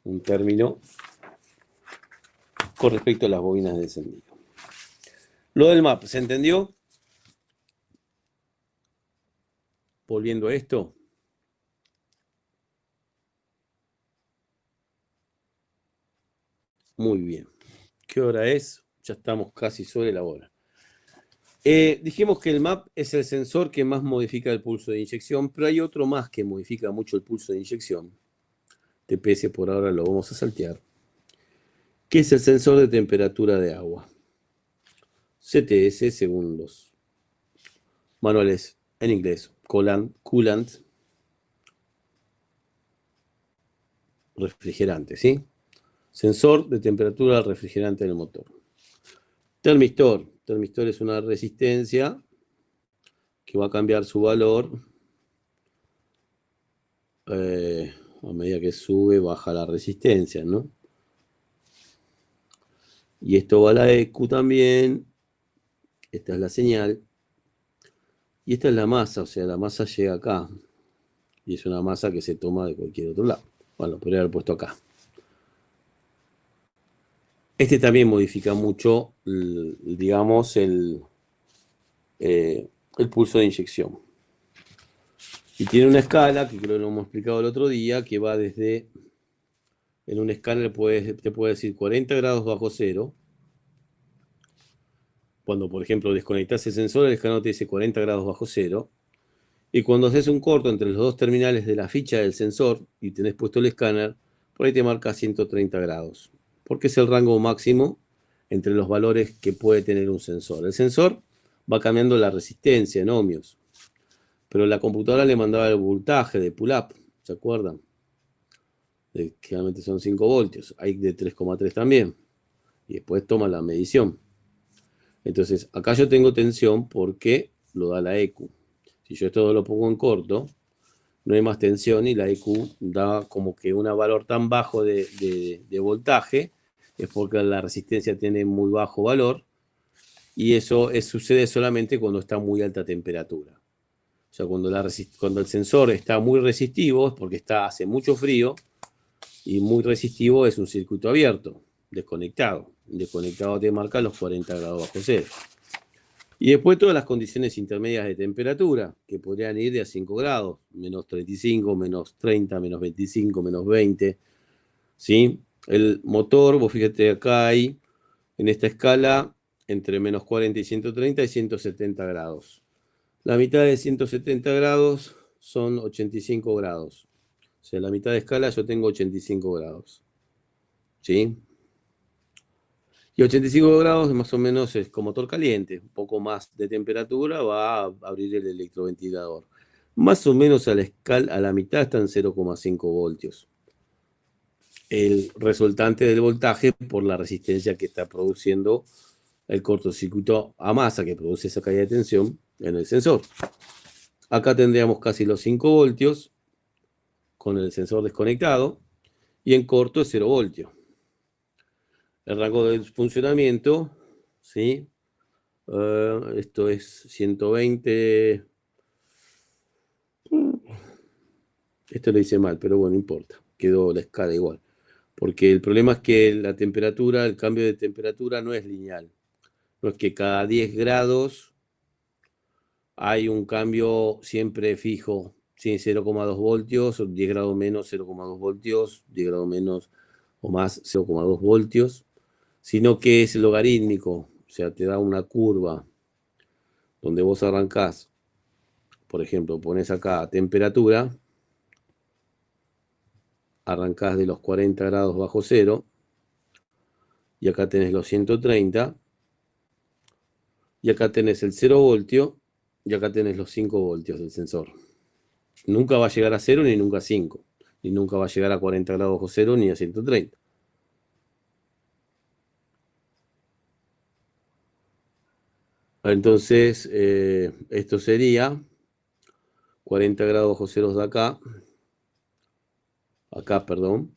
Un término con respecto a las bobinas de encendido. Lo del MAP, ¿se entendió? Volviendo a esto. Muy bien. ¿Qué hora es? Ya estamos casi sobre la hora. Dijimos que el MAP es el sensor que más modifica el pulso de inyección, pero hay otro más que modifica mucho el pulso de inyección. TPS por ahora lo vamos a saltear. Que es el sensor de temperatura de agua. CTS según los manuales en inglés. Coolant. refrigerante, ¿sí? Sensor de temperatura del refrigerante del motor. Termistor. Termistor es una resistencia que va a cambiar su valor a medida que sube, baja la resistencia, ¿no? Y esto va a la EQ también. Esta es la señal. Y esta es la masa, o sea, la masa llega acá. Y es una masa que se toma de cualquier otro lado. Bueno, lo podría haber puesto acá. Este también modifica mucho, digamos, el pulso de inyección. Y tiene una escala, que creo que lo hemos explicado el otro día, que va desde, en un escáner te puede decir 40 grados bajo cero. Cuando, por ejemplo, desconectas el sensor, el escáner te dice 40 grados bajo cero. Y cuando haces un corto entre los dos terminales de la ficha del sensor y tenés puesto el escáner, por ahí te marca 130 grados. Porque es el rango máximo entre los valores que puede tener un sensor. El sensor va cambiando la resistencia en ohmios. Pero la computadora le mandaba el voltaje de pull-up, ¿se acuerdan? Que generalmente son 5 voltios. Hay de 3,3 también. Y después toma la medición. Entonces, acá yo tengo tensión porque lo da la EQ. Si yo esto lo pongo en corto, no hay más tensión y la EQ da como que un valor tan bajo de voltaje, es porque la resistencia tiene muy bajo valor, y eso sucede solamente cuando está muy alta temperatura. O sea, cuando el sensor está muy resistivo es porque hace mucho frío, y muy resistivo es un circuito abierto, desconectado. Desconectado te marca los 40 grados bajo cero. Y después todas las condiciones intermedias de temperatura, que podrían ir de a 5 grados, menos 35, menos 30, menos 25, menos 20. ¿Sí? El motor, vos fíjate acá hay, en esta escala, entre menos 40 y 130 y 170 grados. La mitad de 170 grados son 85 grados. O sea, la mitad de escala yo tengo 85 grados. ¿Sí? Y 85 grados más o menos es con motor caliente. Un poco más de temperatura va a abrir el electroventilador. Más o menos a la mitad están 0,5 voltios. El resultante del voltaje por la resistencia que está produciendo el cortocircuito a masa que produce esa caída de tensión en el sensor. Acá tendríamos casi los 5 voltios con el sensor desconectado y en corto es 0 voltios. El rango de funcionamiento, ¿sí? Esto es 120. Esto lo hice mal, pero bueno, no importa. Quedó la escala igual. Porque el problema es que la temperatura, el cambio de temperatura no es lineal. No es que cada 10 grados hay un cambio siempre fijo. Sí, 0,2 voltios, 10 grados menos 0,2 voltios, 10 grados menos o más 0,2 voltios, sino que es logarítmico. O sea, te da una curva donde vos arrancás, por ejemplo, pones acá temperatura, arrancás de los 40 grados bajo cero, y acá tenés los 130, y acá tenés el 0 voltio, y acá tenés los 5 voltios del sensor. Nunca va a llegar a 0 ni nunca a 5, ni nunca va a llegar a 40 grados bajo cero ni a 130. Entonces, esto sería 40 grados bajo cero de acá, perdón,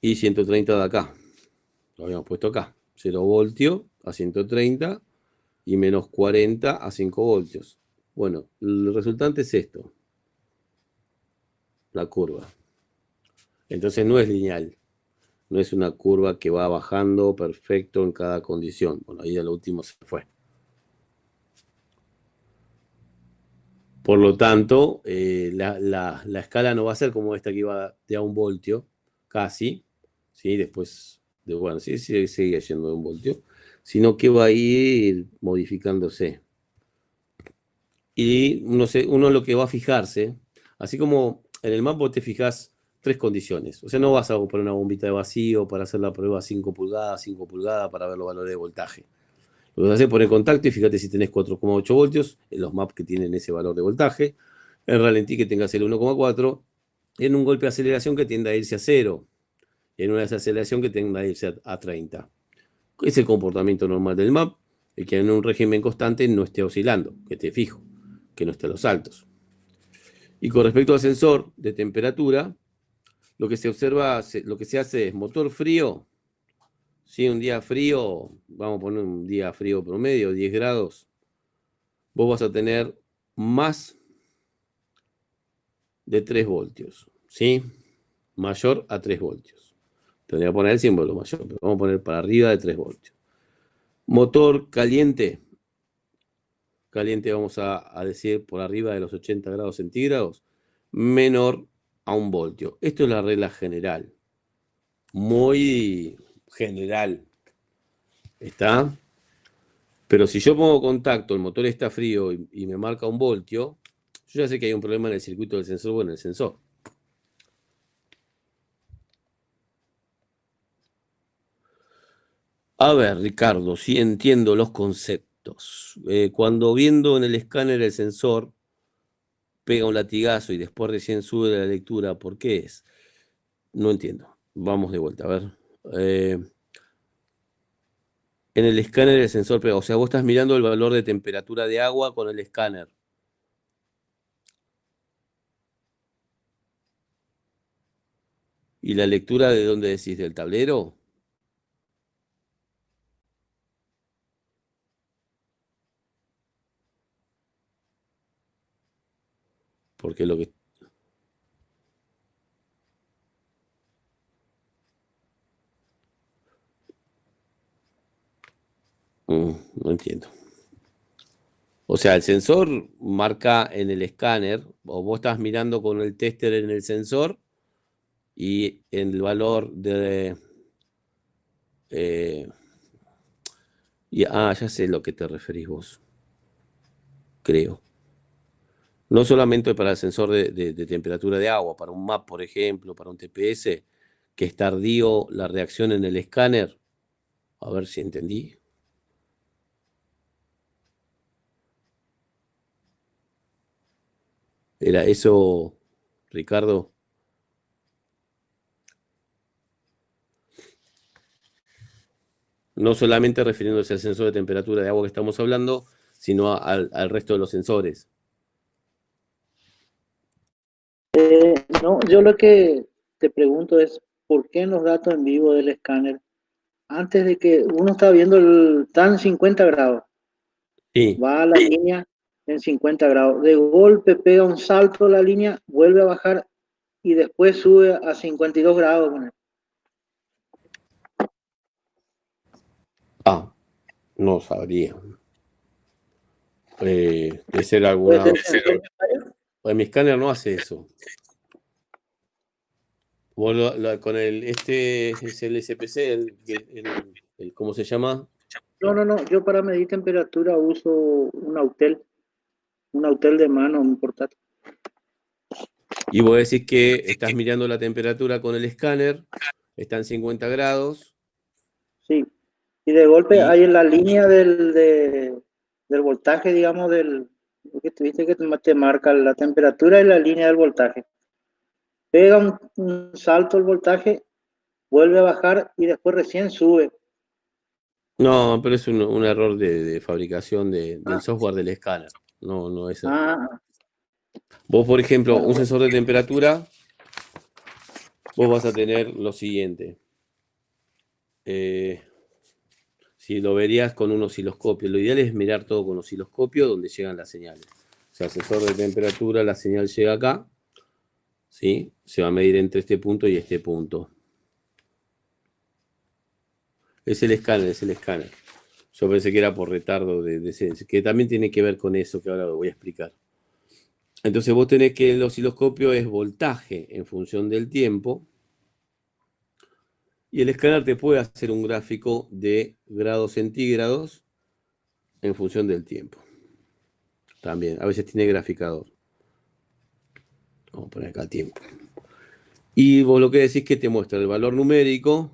y 130 de acá. Lo habíamos puesto acá. 0 voltio a 130 y menos 40 a 5 voltios. Bueno, el resultante es esto, la curva. Entonces no es lineal, no es una curva que va bajando perfecto en cada condición. Bueno, ahí a lo último se fue. Por lo tanto, la escala no va a ser como esta que iba de a 1 voltio, casi, ¿sí? Después, bueno, sí, sigue yendo de 1 voltio, sino que va a ir modificándose. Y uno lo que va a fijarse, así como en el mapa te fijas 3 condiciones. O sea, no vas a poner una bombita de vacío para hacer la prueba 5 pulgadas para ver los valores de voltaje. Lo que vas a hacer es poner contacto y fíjate si tenés 4,8 voltios en los maps que tienen ese valor de voltaje. El ralentí que tengas el 1,4 en un golpe de aceleración que tiende a irse a 0, en una desaceleración que tiende a irse a 30. Es el comportamiento normal del MAP, el que en un régimen constante no esté oscilando, que esté fijo, que no esté a los saltos. Y con respecto al sensor de temperatura, lo que se observa, lo que se hace es motor frío. Si un día frío, vamos a poner un día frío promedio, 10 grados, vos vas a tener más de 3 voltios, ¿sí? Mayor a 3 voltios. Tendría que poner el símbolo mayor, pero vamos a poner para arriba de 3 voltios. Motor caliente, vamos a decir por arriba de los 80 grados centígrados, menor a 1 voltio. Esto es la regla general, muy general, ¿está? Pero si yo pongo contacto, el motor está frío y me marca 1 voltio, yo ya sé que hay un problema en el circuito del sensor o en el sensor. A ver, Ricardo, si entiendo los conceptos. Cuando viendo en el escáner el sensor pega un latigazo y después recién sube la lectura, ¿por qué es? No entiendo. Vamos de vuelta, a ver. En el escáner el sensor pega, o sea, vos estás mirando el valor de temperatura de agua con el escáner. ¿Y la lectura de dónde decís? ¿Del tablero? Porque lo que... no entiendo. O sea, el sensor marca en el escáner, o vos estás mirando con el tester en el sensor, y en el valor de... ya sé a lo que te referís vos, creo. No solamente para el sensor de temperatura de agua, para un MAP, por ejemplo, para un TPS, que es tardío la reacción en el escáner. A ver si entendí. ¿Era eso, Ricardo? No solamente refiriéndose al sensor de temperatura de agua que estamos hablando, sino al resto de los sensores. No, yo lo que te pregunto es, ¿por qué en los datos en vivo del escáner, antes de que uno está viendo el tan 50 grados, Sí. va a la línea en 50 grados, de golpe pega un salto a la línea, vuelve a bajar y después sube a 52 grados con él? No sabría. Debe ser ¿Puede alguna... ser Mi escáner no hace eso. Vos con este es el SPC, ¿cómo se llama? No, yo para medir temperatura uso un Autel de mano, un portátil. Y vos decís que estás mirando la temperatura con el escáner, está en 50 grados. Sí, y de golpe Y hay en la línea del voltaje, digamos, que tuviste que te marca la temperatura y la línea del voltaje. Pega un salto el voltaje, vuelve a bajar y después recién sube. no, pero es un error de fabricación del software del escáner. No es. Ah, Vos, por ejemplo, un bueno, sensor de temperatura, vos vas a tener lo siguiente. Si lo verías con un osciloscopio, lo ideal es mirar todo con osciloscopio donde llegan las señales. O sea, sensor de temperatura, la señal llega acá, ¿sí? Se va a medir entre este punto y este punto. Es el escáner. Yo pensé que era por retardo que también tiene que ver con eso que ahora lo voy a explicar. Entonces vos tenés que el osciloscopio es voltaje en función del tiempo, y el escáner te puede hacer un gráfico de grados centígrados en función del tiempo. También, a veces tiene graficador. Vamos a poner acá tiempo. Y vos lo que decís que te muestra el valor numérico,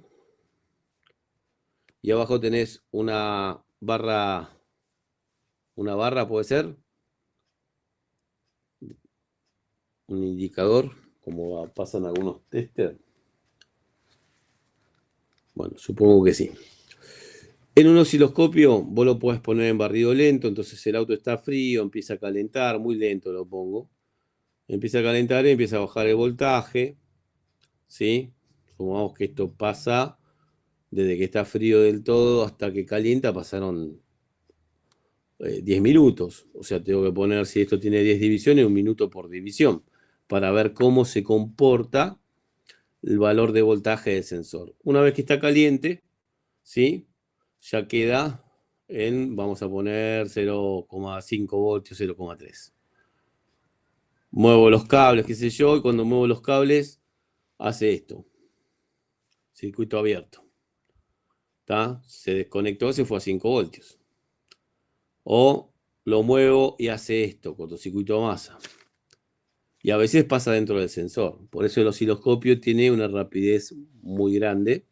y abajo tenés una barra puede ser, un indicador como pasan algunos testers. Bueno, supongo que sí. En un osciloscopio vos lo podés poner en barrido lento, entonces el auto está frío, empieza a calentar, muy lento lo pongo. Empieza a calentar y empieza a bajar el voltaje, ¿sí? Supongamos que esto pasa desde que está frío del todo hasta que calienta, pasaron 10 minutos. O sea, tengo que poner, si esto tiene 10 divisiones, 1 minuto por división, para ver cómo se comporta el valor de voltaje del sensor. Una vez que está caliente, ¿sí? Ya queda en, vamos a poner 0,5 voltios, 0,3. Muevo los cables, qué sé yo, y cuando muevo los cables, hace esto. Circuito abierto. ¿Está? Se desconectó, se fue a 5 voltios. O lo muevo y hace esto, cortocircuito a masa. Y a veces pasa dentro del sensor. Por eso el osciloscopio tiene una rapidez muy grande.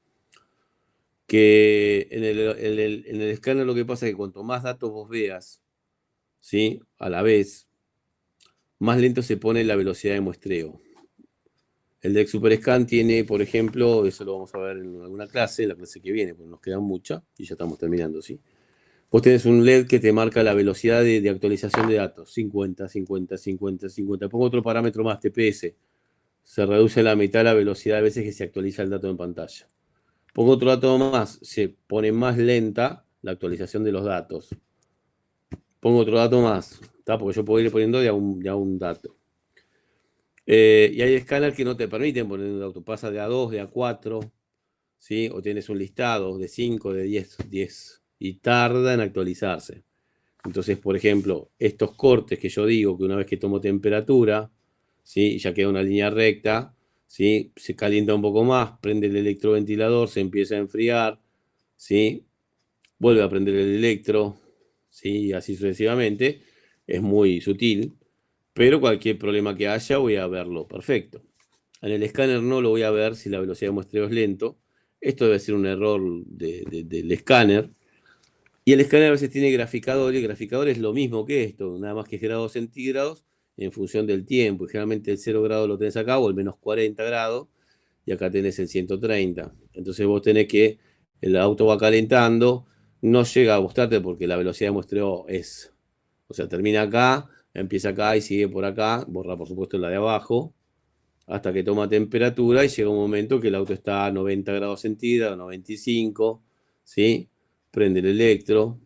Que en el escáner lo que pasa es que cuanto más datos vos veas, ¿sí? A la vez, más lento se pone la velocidad de muestreo. El de SuperScan tiene, por ejemplo, eso lo vamos a ver en alguna clase, la clase que viene, porque nos quedan muchas y ya estamos terminando, ¿sí? Vos tenés un LED que te marca la velocidad de actualización de datos, 50, 50, 50, 50. Pongo otro parámetro más, TPS. Se reduce a la mitad la velocidad de veces que se actualiza el dato en pantalla. Pongo otro dato más, se pone más lenta la actualización de los datos. Pongo otro dato más, ¿está? Porque yo puedo ir poniendo ya un dato. Y hay escáneres que no te permiten poner un dato, pasa de A2, de A4, ¿sí? O tienes un listado de 5, de 10, y tarda en actualizarse. Entonces, por ejemplo, estos cortes que yo digo que una vez que tomo temperatura, ¿sí? Ya queda una línea recta, ¿sí? Se calienta un poco más, prende el electroventilador, se empieza a enfriar, ¿sí? Vuelve a prender el electro, ¿sí? Y así sucesivamente. Es muy sutil, pero cualquier problema que haya voy a verlo perfecto. En el escáner no lo voy a ver si la velocidad de muestreo es lento. Esto debe ser un error del escáner. Y el escáner a veces tiene graficador, y el graficador es lo mismo que esto, nada más que es grados centígrados en función del tiempo. Y generalmente el 0 grado lo tenés acá, o el menos 40 grados, y acá tenés el 130. Entonces vos tenés que, el auto va calentando, no llega a mostrarte porque la velocidad de muestreo es, o sea, termina acá, empieza acá y sigue por acá, borra por supuesto la de abajo, hasta que toma temperatura y llega un momento que el auto está a 90 grados centígrados, 95, ¿sí? Prende el electro.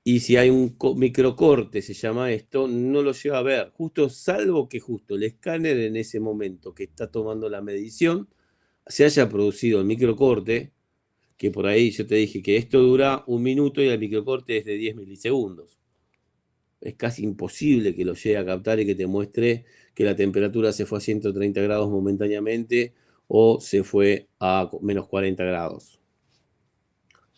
Y si hay un microcorte, se llama esto, no lo llega a ver, justo salvo que justo el escáner en ese momento que está tomando la medición se haya producido el microcorte, que por ahí yo te dije que esto dura 1 minuto y el microcorte es de 10 milisegundos. Es casi imposible que lo llegue a captar y que te muestre que la temperatura se fue a 130 grados momentáneamente o se fue a menos 40 grados.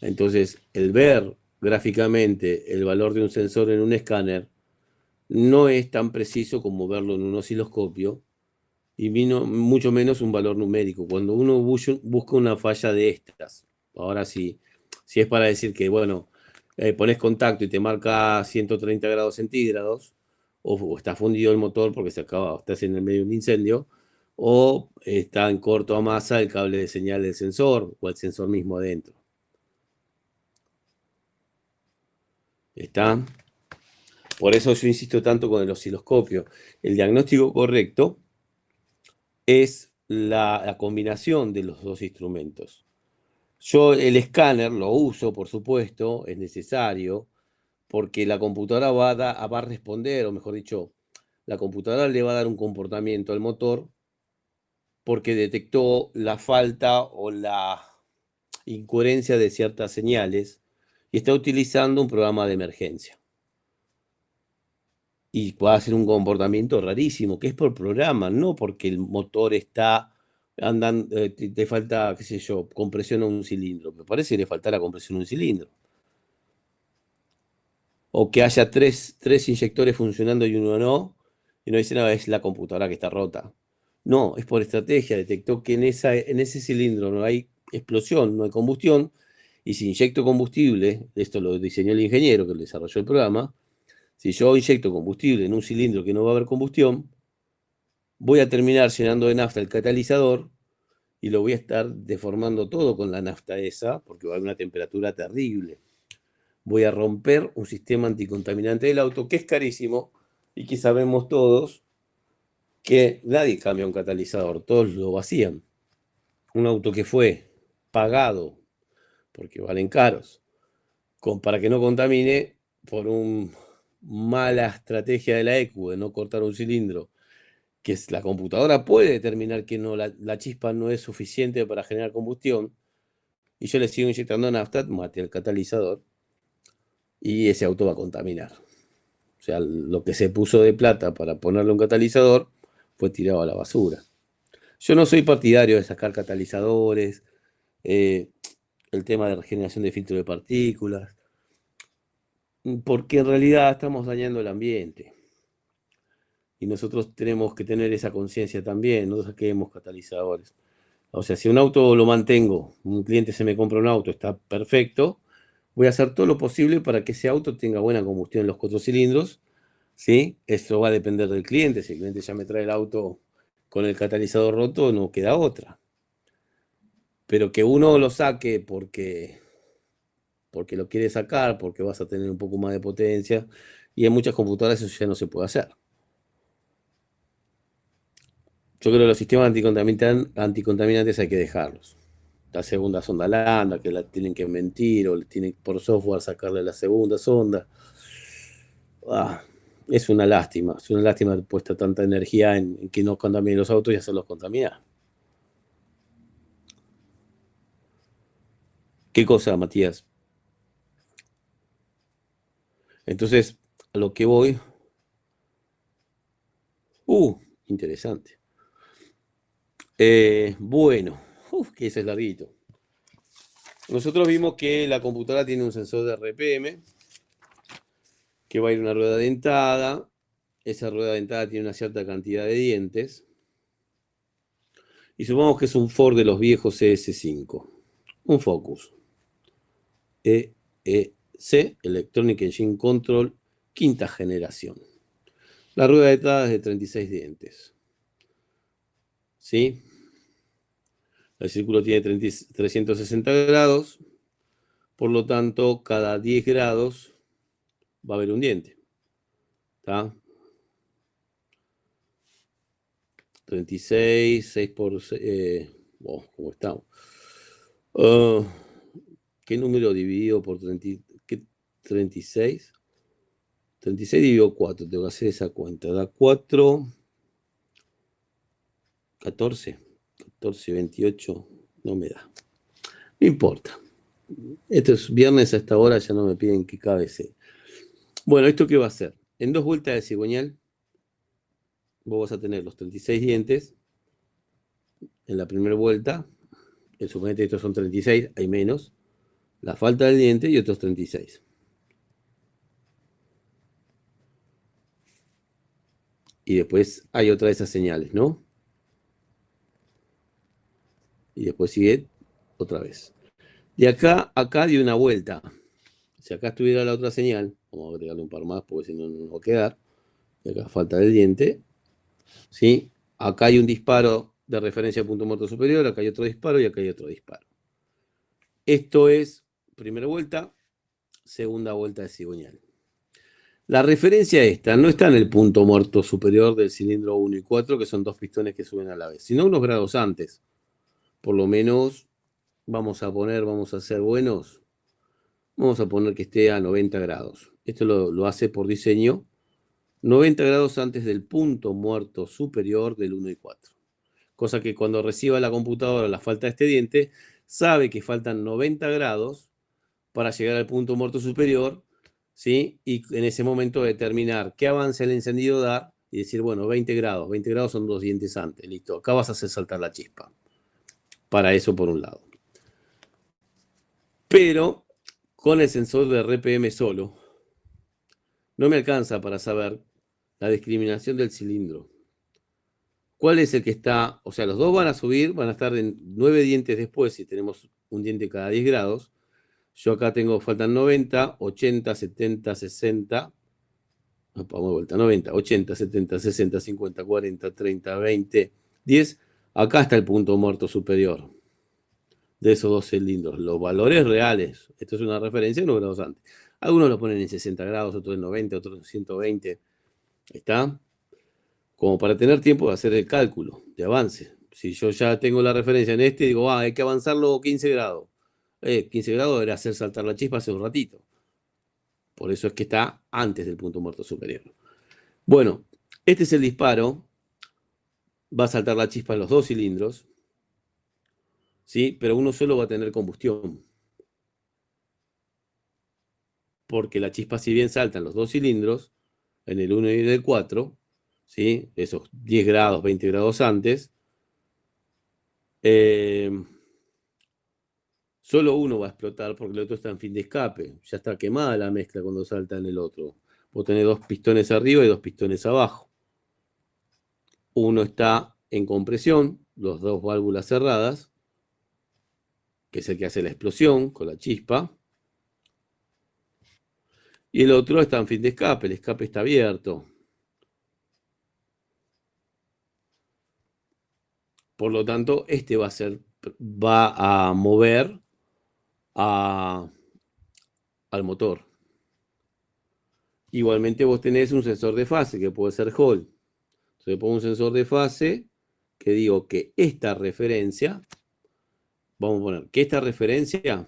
Entonces, el ver gráficamente el valor de un sensor en un escáner no es tan preciso como verlo en un osciloscopio y mucho menos un valor numérico. Cuando uno busca una falla de estas, ahora sí, si es para decir que, bueno, pones contacto y te marca 130 grados centígrados, o está fundido el motor porque estás en el medio de un incendio, o está en corto a masa el cable de señal del sensor o el sensor mismo adentro. ¿Está? Por eso yo insisto tanto con el osciloscopio. El diagnóstico correcto es la combinación de los dos instrumentos. Yo el escáner lo uso, por supuesto, es necesario, porque la computadora va a responder, o mejor dicho, la computadora le va a dar un comportamiento al motor porque detectó la falta o la incoherencia de ciertas señales y está utilizando un programa de emergencia. Y puede hacer un comportamiento rarísimo, que es por programa, no porque el motor está andando, te falta, qué sé yo, compresión a un cilindro. Me parece que le faltará compresión a un cilindro. O que haya tres inyectores funcionando y uno no, y no dice, no, es la computadora que está rota. No, es por estrategia, detectó que en ese cilindro no hay explosión, no hay combustión, y si inyecto combustible, esto lo diseñó el ingeniero que desarrolló el programa, si yo inyecto combustible en un cilindro que no va a haber combustión, voy a terminar llenando de nafta el catalizador y lo voy a estar deformando todo con la nafta esa, porque va a haber una temperatura terrible. Voy a romper un sistema anticontaminante del auto, que es carísimo y que sabemos todos que nadie cambia un catalizador, todos lo vacían. Un auto que fue pagado, porque valen caros, para que no contamine por una mala estrategia de la ECU de no cortar un cilindro, que la computadora puede determinar que no, la chispa no es suficiente para generar combustión, y yo le sigo inyectando nafta, mate el catalizador, y ese auto va a contaminar. O sea, lo que se puso de plata para ponerle un catalizador fue tirado a la basura. Yo no soy partidario de sacar catalizadores, el tema de regeneración de filtro de partículas, porque en realidad estamos dañando el ambiente. Y nosotros tenemos que tener esa conciencia también, no saquemos catalizadores. O sea, si un auto lo mantengo, un cliente se me compra un auto, está perfecto, voy a hacer todo lo posible para que ese auto tenga buena combustión en los 4 cilindros, ¿sí? Eso va a depender del cliente. Si el cliente ya me trae el auto con el catalizador roto, no queda otra. Pero que uno lo saque porque lo quiere sacar, porque vas a tener un poco más de potencia, y en muchas computadoras eso ya no se puede hacer. Yo creo que los sistemas anticontaminantes hay que dejarlos. La segunda sonda lambda, que la tienen que mentir, o le tienen por software sacarle la segunda sonda. Es una lástima puesta tanta energía en que no contaminen los autos y hacerlos contaminar. ¿Qué cosa, Matías? Entonces, a lo que voy. Interesante. Bueno, que ese es larguito. Nosotros vimos que la computadora tiene un sensor de RPM, que va a ir una rueda dentada. Esa rueda dentada tiene una cierta cantidad de dientes. Y supongamos que es un Ford de los viejos ES5. Un Focus. EEC, Electronic Engine Control, quinta generación. La rueda dentada es de 36 dientes. ¿Sí? El círculo tiene 360 grados. Por lo tanto, cada 10 grados va a haber un diente. ¿Está? 36, 6 por 6. ¿Cómo estamos? ¿Qué número dividido por 36? 36 dividido 4, tengo que hacer esa cuenta. Da 4, 14, 28, no me da. No importa. Esto es viernes, a esta hora ya no me piden que cabece. Bueno, ¿esto qué va a hacer? En 2 vueltas de cigüeñal, vos vas a tener los 36 dientes en la primera vuelta. Suponete que estos son 36, hay menos. La falta del diente y otros 36. Y después hay otra de esas señales, ¿no? Y después sigue otra vez. De acá a acá dio una vuelta. Si acá estuviera la otra señal, vamos a agregarle un par más porque si no, no nos va a quedar. Y acá falta del diente. ¿Sí? Acá hay un disparo de referencia a punto muerto superior, acá hay otro disparo y acá hay otro disparo. Esto es primera vuelta, segunda vuelta de cigüeñal. La referencia esta no está en el punto muerto superior del cilindro 1 y 4, que son 2 pistones que suben a la vez, sino unos grados antes. Por lo menos vamos a ser buenos, vamos a poner que esté a 90 grados. Esto lo hace por diseño, 90 grados antes del punto muerto superior del 1 y 4. Cosa que cuando reciba la computadora la falta de este diente, sabe que faltan 90 grados para llegar al punto muerto superior, ¿sí? Y en ese momento determinar qué avance el encendido da y decir, bueno, 20 grados son 2 dientes antes, listo, acá vas a hacer saltar la chispa. Para eso por un lado. Pero con el sensor de RPM solo, no me alcanza para saber la discriminación del cilindro. ¿Cuál es el que está? O sea, los dos van a subir, van a estar en 9 dientes después, si tenemos un diente cada 10 grados. Yo acá faltan 90, 80, 70, 60, Vamos de vuelta, 90, 80, 70, 60, 50, 40, 30, 20, 10. Acá está el punto muerto superior de esos dos cilindros. Los valores reales, esto es una referencia unos grados antes. Algunos lo ponen en 60 grados, otros en 90, otros en 120. ¿Está? Como para tener tiempo de hacer el cálculo de avance. Si yo ya tengo la referencia en este, digo, hay que avanzarlo 15 grados. 15 grados era hacer saltar la chispa hace un ratito. Por eso es que está antes del punto muerto superior. Bueno, este es el disparo. Va a saltar la chispa en los dos cilindros. ¿Sí? Pero uno solo va a tener combustión. Porque la chispa, si bien salta en los dos cilindros, en el 1 y en el 4, ¿sí? Esos 10 grados, 20 grados antes, solo uno va a explotar porque el otro está en fin de escape. Ya está quemada la mezcla cuando salta en el otro. Vos tenés dos pistones arriba y dos pistones abajo. Uno está en compresión, los dos válvulas cerradas, que es el que hace la explosión con la chispa. Y el otro está en fin de escape, el escape está abierto. Por lo tanto, este va a mover al motor. Igualmente vos tenés un sensor de fase, que puede ser Hall. Entonces pongo un sensor de fase, que digo que esta referencia, vamos a poner que esta referencia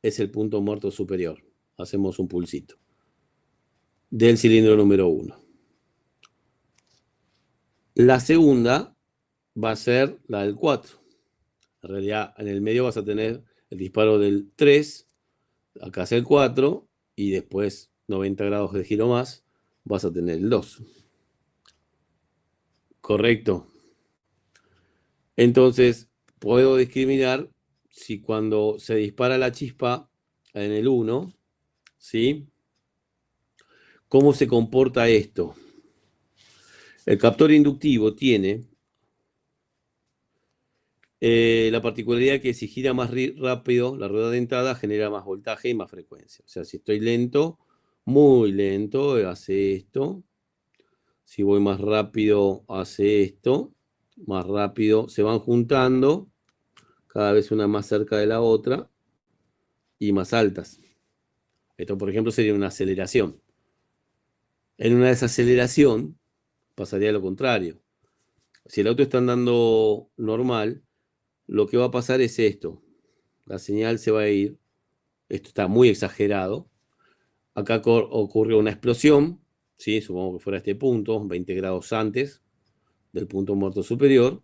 es el punto muerto superior. Hacemos un pulsito. Del cilindro número 1. La segunda va a ser la del 4. En realidad, en el medio vas a tener el disparo del 3, acá es el 4, y después 90 grados de giro más, vas a tener el 2. ¿Correcto? Entonces, puedo discriminar si cuando se dispara la chispa en el 1, ¿sí? ¿Cómo se comporta esto? El captor inductivo tiene la particularidad que si gira más rápido la rueda dentada genera más voltaje y más frecuencia. O sea, si estoy lento, muy lento, hace esto. Si voy más rápido, hace esto. Más rápido, se van juntando, cada vez una más cerca de la otra y más altas. Esto, por ejemplo, sería una aceleración. En una desaceleración pasaría lo contrario. Si el auto está andando normal, lo que va a pasar es esto. La señal se va a ir. Esto está muy exagerado. Acá ocurrió una explosión, ¿sí? Supongo que fuera este punto, 20 grados antes del punto muerto superior.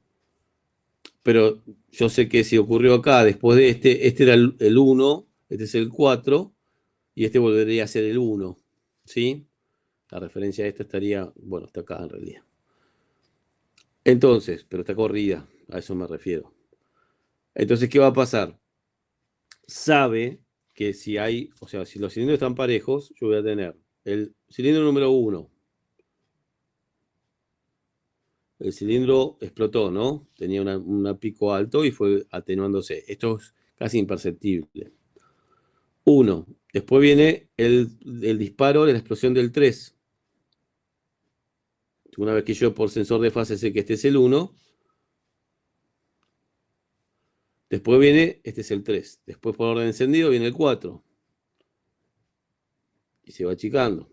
Pero yo sé que si ocurrió acá, después de este era el 1, este es el 4, y este volvería a ser el 1, ¿sí? La referencia a esta estaría, bueno, está acá en realidad. Entonces, pero está corrida, a eso me refiero. Entonces, ¿qué va a pasar? Sabe que si hay, o sea, si los cilindros están parejos, yo voy a tener el cilindro número 1. El cilindro explotó, ¿no? Tenía un pico alto y fue atenuándose. Esto es casi imperceptible. 1. Después viene el disparo de la explosión del 3. Una vez que yo por sensor de fase sé que este es el 1, después viene, este es el 3. Después por orden de encendido viene el 4. Y se va achicando.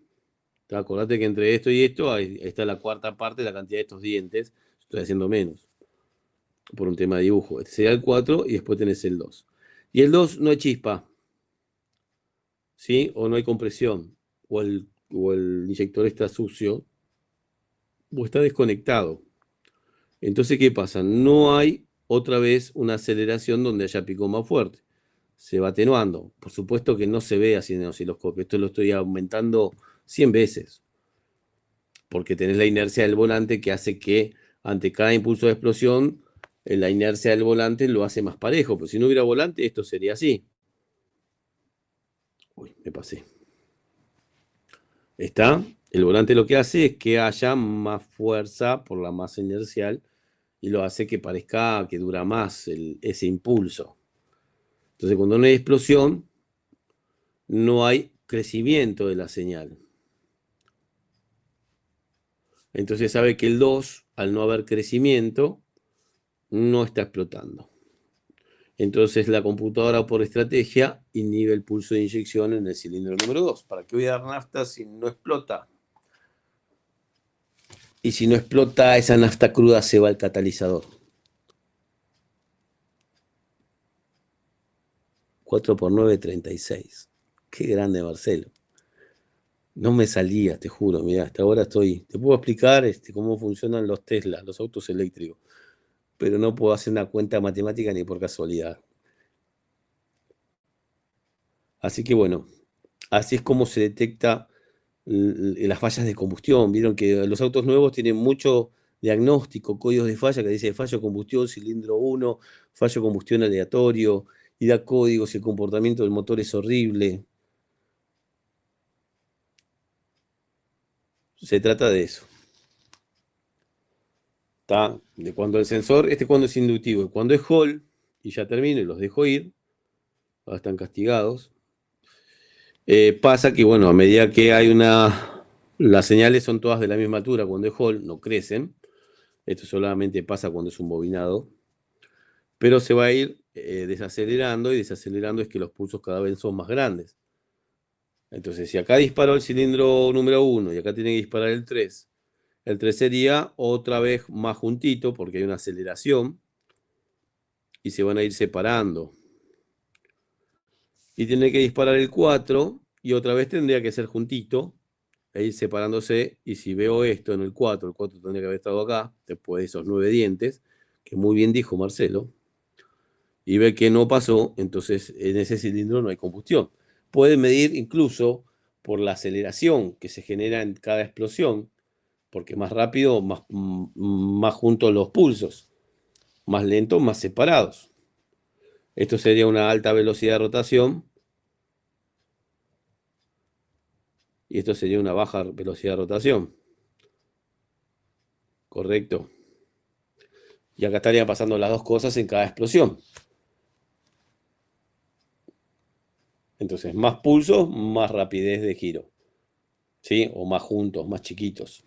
Acordate que entre esto y esto, ahí está la cuarta parte de la cantidad de estos dientes. Estoy haciendo menos. Por un tema de dibujo. Este sería el 4 y después tenés el 2. Y el 2 no hay chispa. ¿Sí? O no hay compresión. O el inyector está sucio. O está desconectado. Entonces, ¿qué pasa? No hay otra vez una aceleración donde haya pico más fuerte. Se va atenuando. Por supuesto que no se ve así en el osciloscopio. Esto lo estoy aumentando 100 veces. Porque tenés la inercia del volante que hace que ante cada impulso de explosión, la inercia del volante lo hace más parejo. Pero si no hubiera volante, esto sería así. Uy, me pasé. ¿Está? El volante lo que hace es que haya más fuerza por la masa inercial y lo hace que parezca que dura más ese impulso. Entonces, cuando no hay explosión, no hay crecimiento de la señal. Entonces sabe que el 2, al no haber crecimiento, no está explotando. Entonces la computadora por estrategia inhibe el pulso de inyección en el cilindro número 2. ¿Para qué voy a dar nafta si no explota? Y si no explota, esa nafta cruda se va al catalizador. 4 por 9, 36. Qué grande, Marcelo. No me salía, te juro. Mirá, hasta ahora estoy... Te puedo explicar cómo funcionan los Tesla, los autos eléctricos, pero no puedo hacer una cuenta matemática ni por casualidad. Así que bueno, así es como se detecta las fallas de combustión. Vieron que los autos nuevos tienen mucho diagnóstico, códigos de falla que dice fallo de combustión, cilindro 1, fallo de combustión aleatorio, y da códigos y el comportamiento del motor es horrible. Se trata de eso. ¿Tá? De cuando el sensor, cuando es inductivo, y cuando es Hall, y ya termino y los dejo ir, ahora están castigados. Pasa que, bueno, a medida que hay las señales son todas de la misma altura, cuando es Hall no crecen. Esto solamente pasa cuando es un bobinado. Pero se va a ir desacelerando, y desacelerando es que los pulsos cada vez son más grandes. Entonces, si acá disparó el cilindro número 1 y acá tiene que disparar el 3 sería otra vez más juntito porque hay una aceleración y se van a ir separando. Y tiene que disparar el 4 y otra vez tendría que ser juntito e ir separándose. Y si veo esto en el 4 tendría que haber estado acá, después de esos 9 dientes, que muy bien dijo Marcelo, y ve que no pasó, entonces en ese cilindro no hay combustión. Puede medir incluso por la aceleración que se genera en cada explosión, porque más rápido, más juntos los pulsos, más lentos, más separados. Esto sería una alta velocidad de rotación y esto sería una baja velocidad de rotación. Correcto. Y acá estarían pasando las dos cosas en cada explosión. Entonces, más pulsos, más rapidez de giro. ¿Sí? O más juntos, más chiquitos.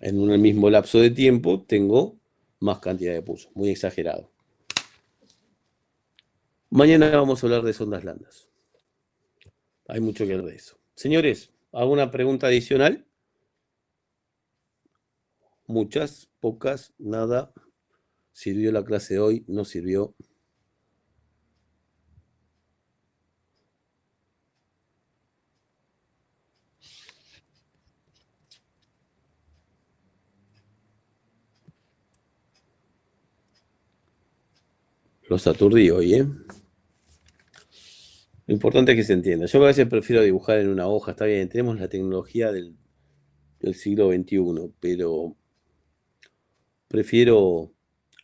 En un mismo lapso de tiempo tengo más cantidad de pulsos. Muy exagerado. Mañana vamos a hablar de sondas blandas. Hay mucho que hablar de eso. Señores, ¿alguna pregunta adicional? Muchas, pocas, nada. ¿Sirvió la clase de hoy? ¿No sirvió? Los aturdí hoy, ¿eh? Lo importante es que se entienda. Yo a veces prefiero dibujar en una hoja, está bien, tenemos la tecnología del siglo XXI, pero prefiero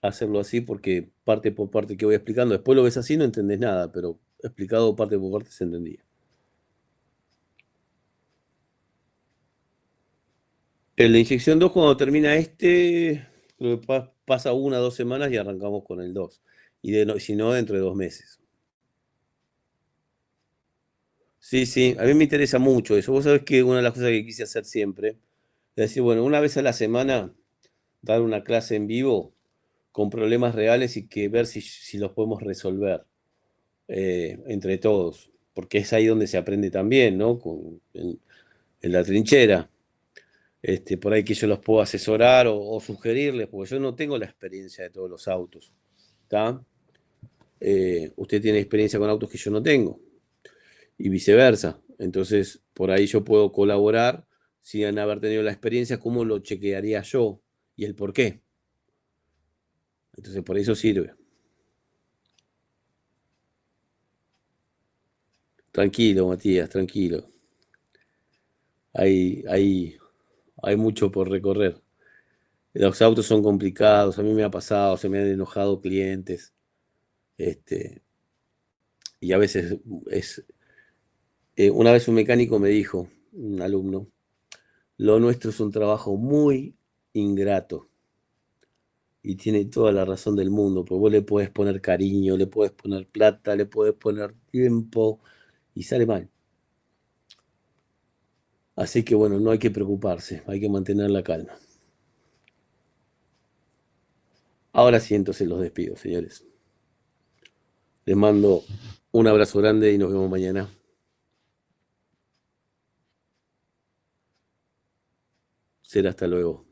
hacerlo así porque parte por parte que voy explicando, después lo ves así no entendés nada, pero explicado parte por parte se entendía. En la inyección 2 cuando termina creo que pasa 1 o 2 semanas y arrancamos con el 2. Y si no, dentro de 2 meses. Sí, sí, a mí me interesa mucho eso. Vos sabés que una de las cosas que quise hacer siempre es decir, bueno, una vez a la semana dar una clase en vivo con problemas reales y que ver si los podemos resolver entre todos, porque es ahí donde se aprende también, ¿no? En la trinchera. Por ahí que yo los puedo asesorar o sugerirles, porque yo no tengo la experiencia de todos los autos, ¿está? Usted tiene experiencia con autos que yo no tengo, y viceversa. Entonces, por ahí yo puedo colaborar sin haber tenido la experiencia, cómo lo chequearía yo y el por qué. Entonces, por eso sirve. Tranquilo, Matías, tranquilo. Hay mucho por recorrer. Los autos son complicados, a mí me ha pasado, se me han enojado clientes. Y a veces una vez un mecánico me dijo, un alumno, lo nuestro es un trabajo muy ingrato. Y tiene toda la razón del mundo, porque vos le podés poner cariño, le podés poner plata, le podés poner tiempo, y sale mal. Así que bueno, no hay que preocuparse, hay que mantener la calma. Ahora sí, entonces los despido, señores. Les mando un abrazo grande y nos vemos mañana. Será hasta luego.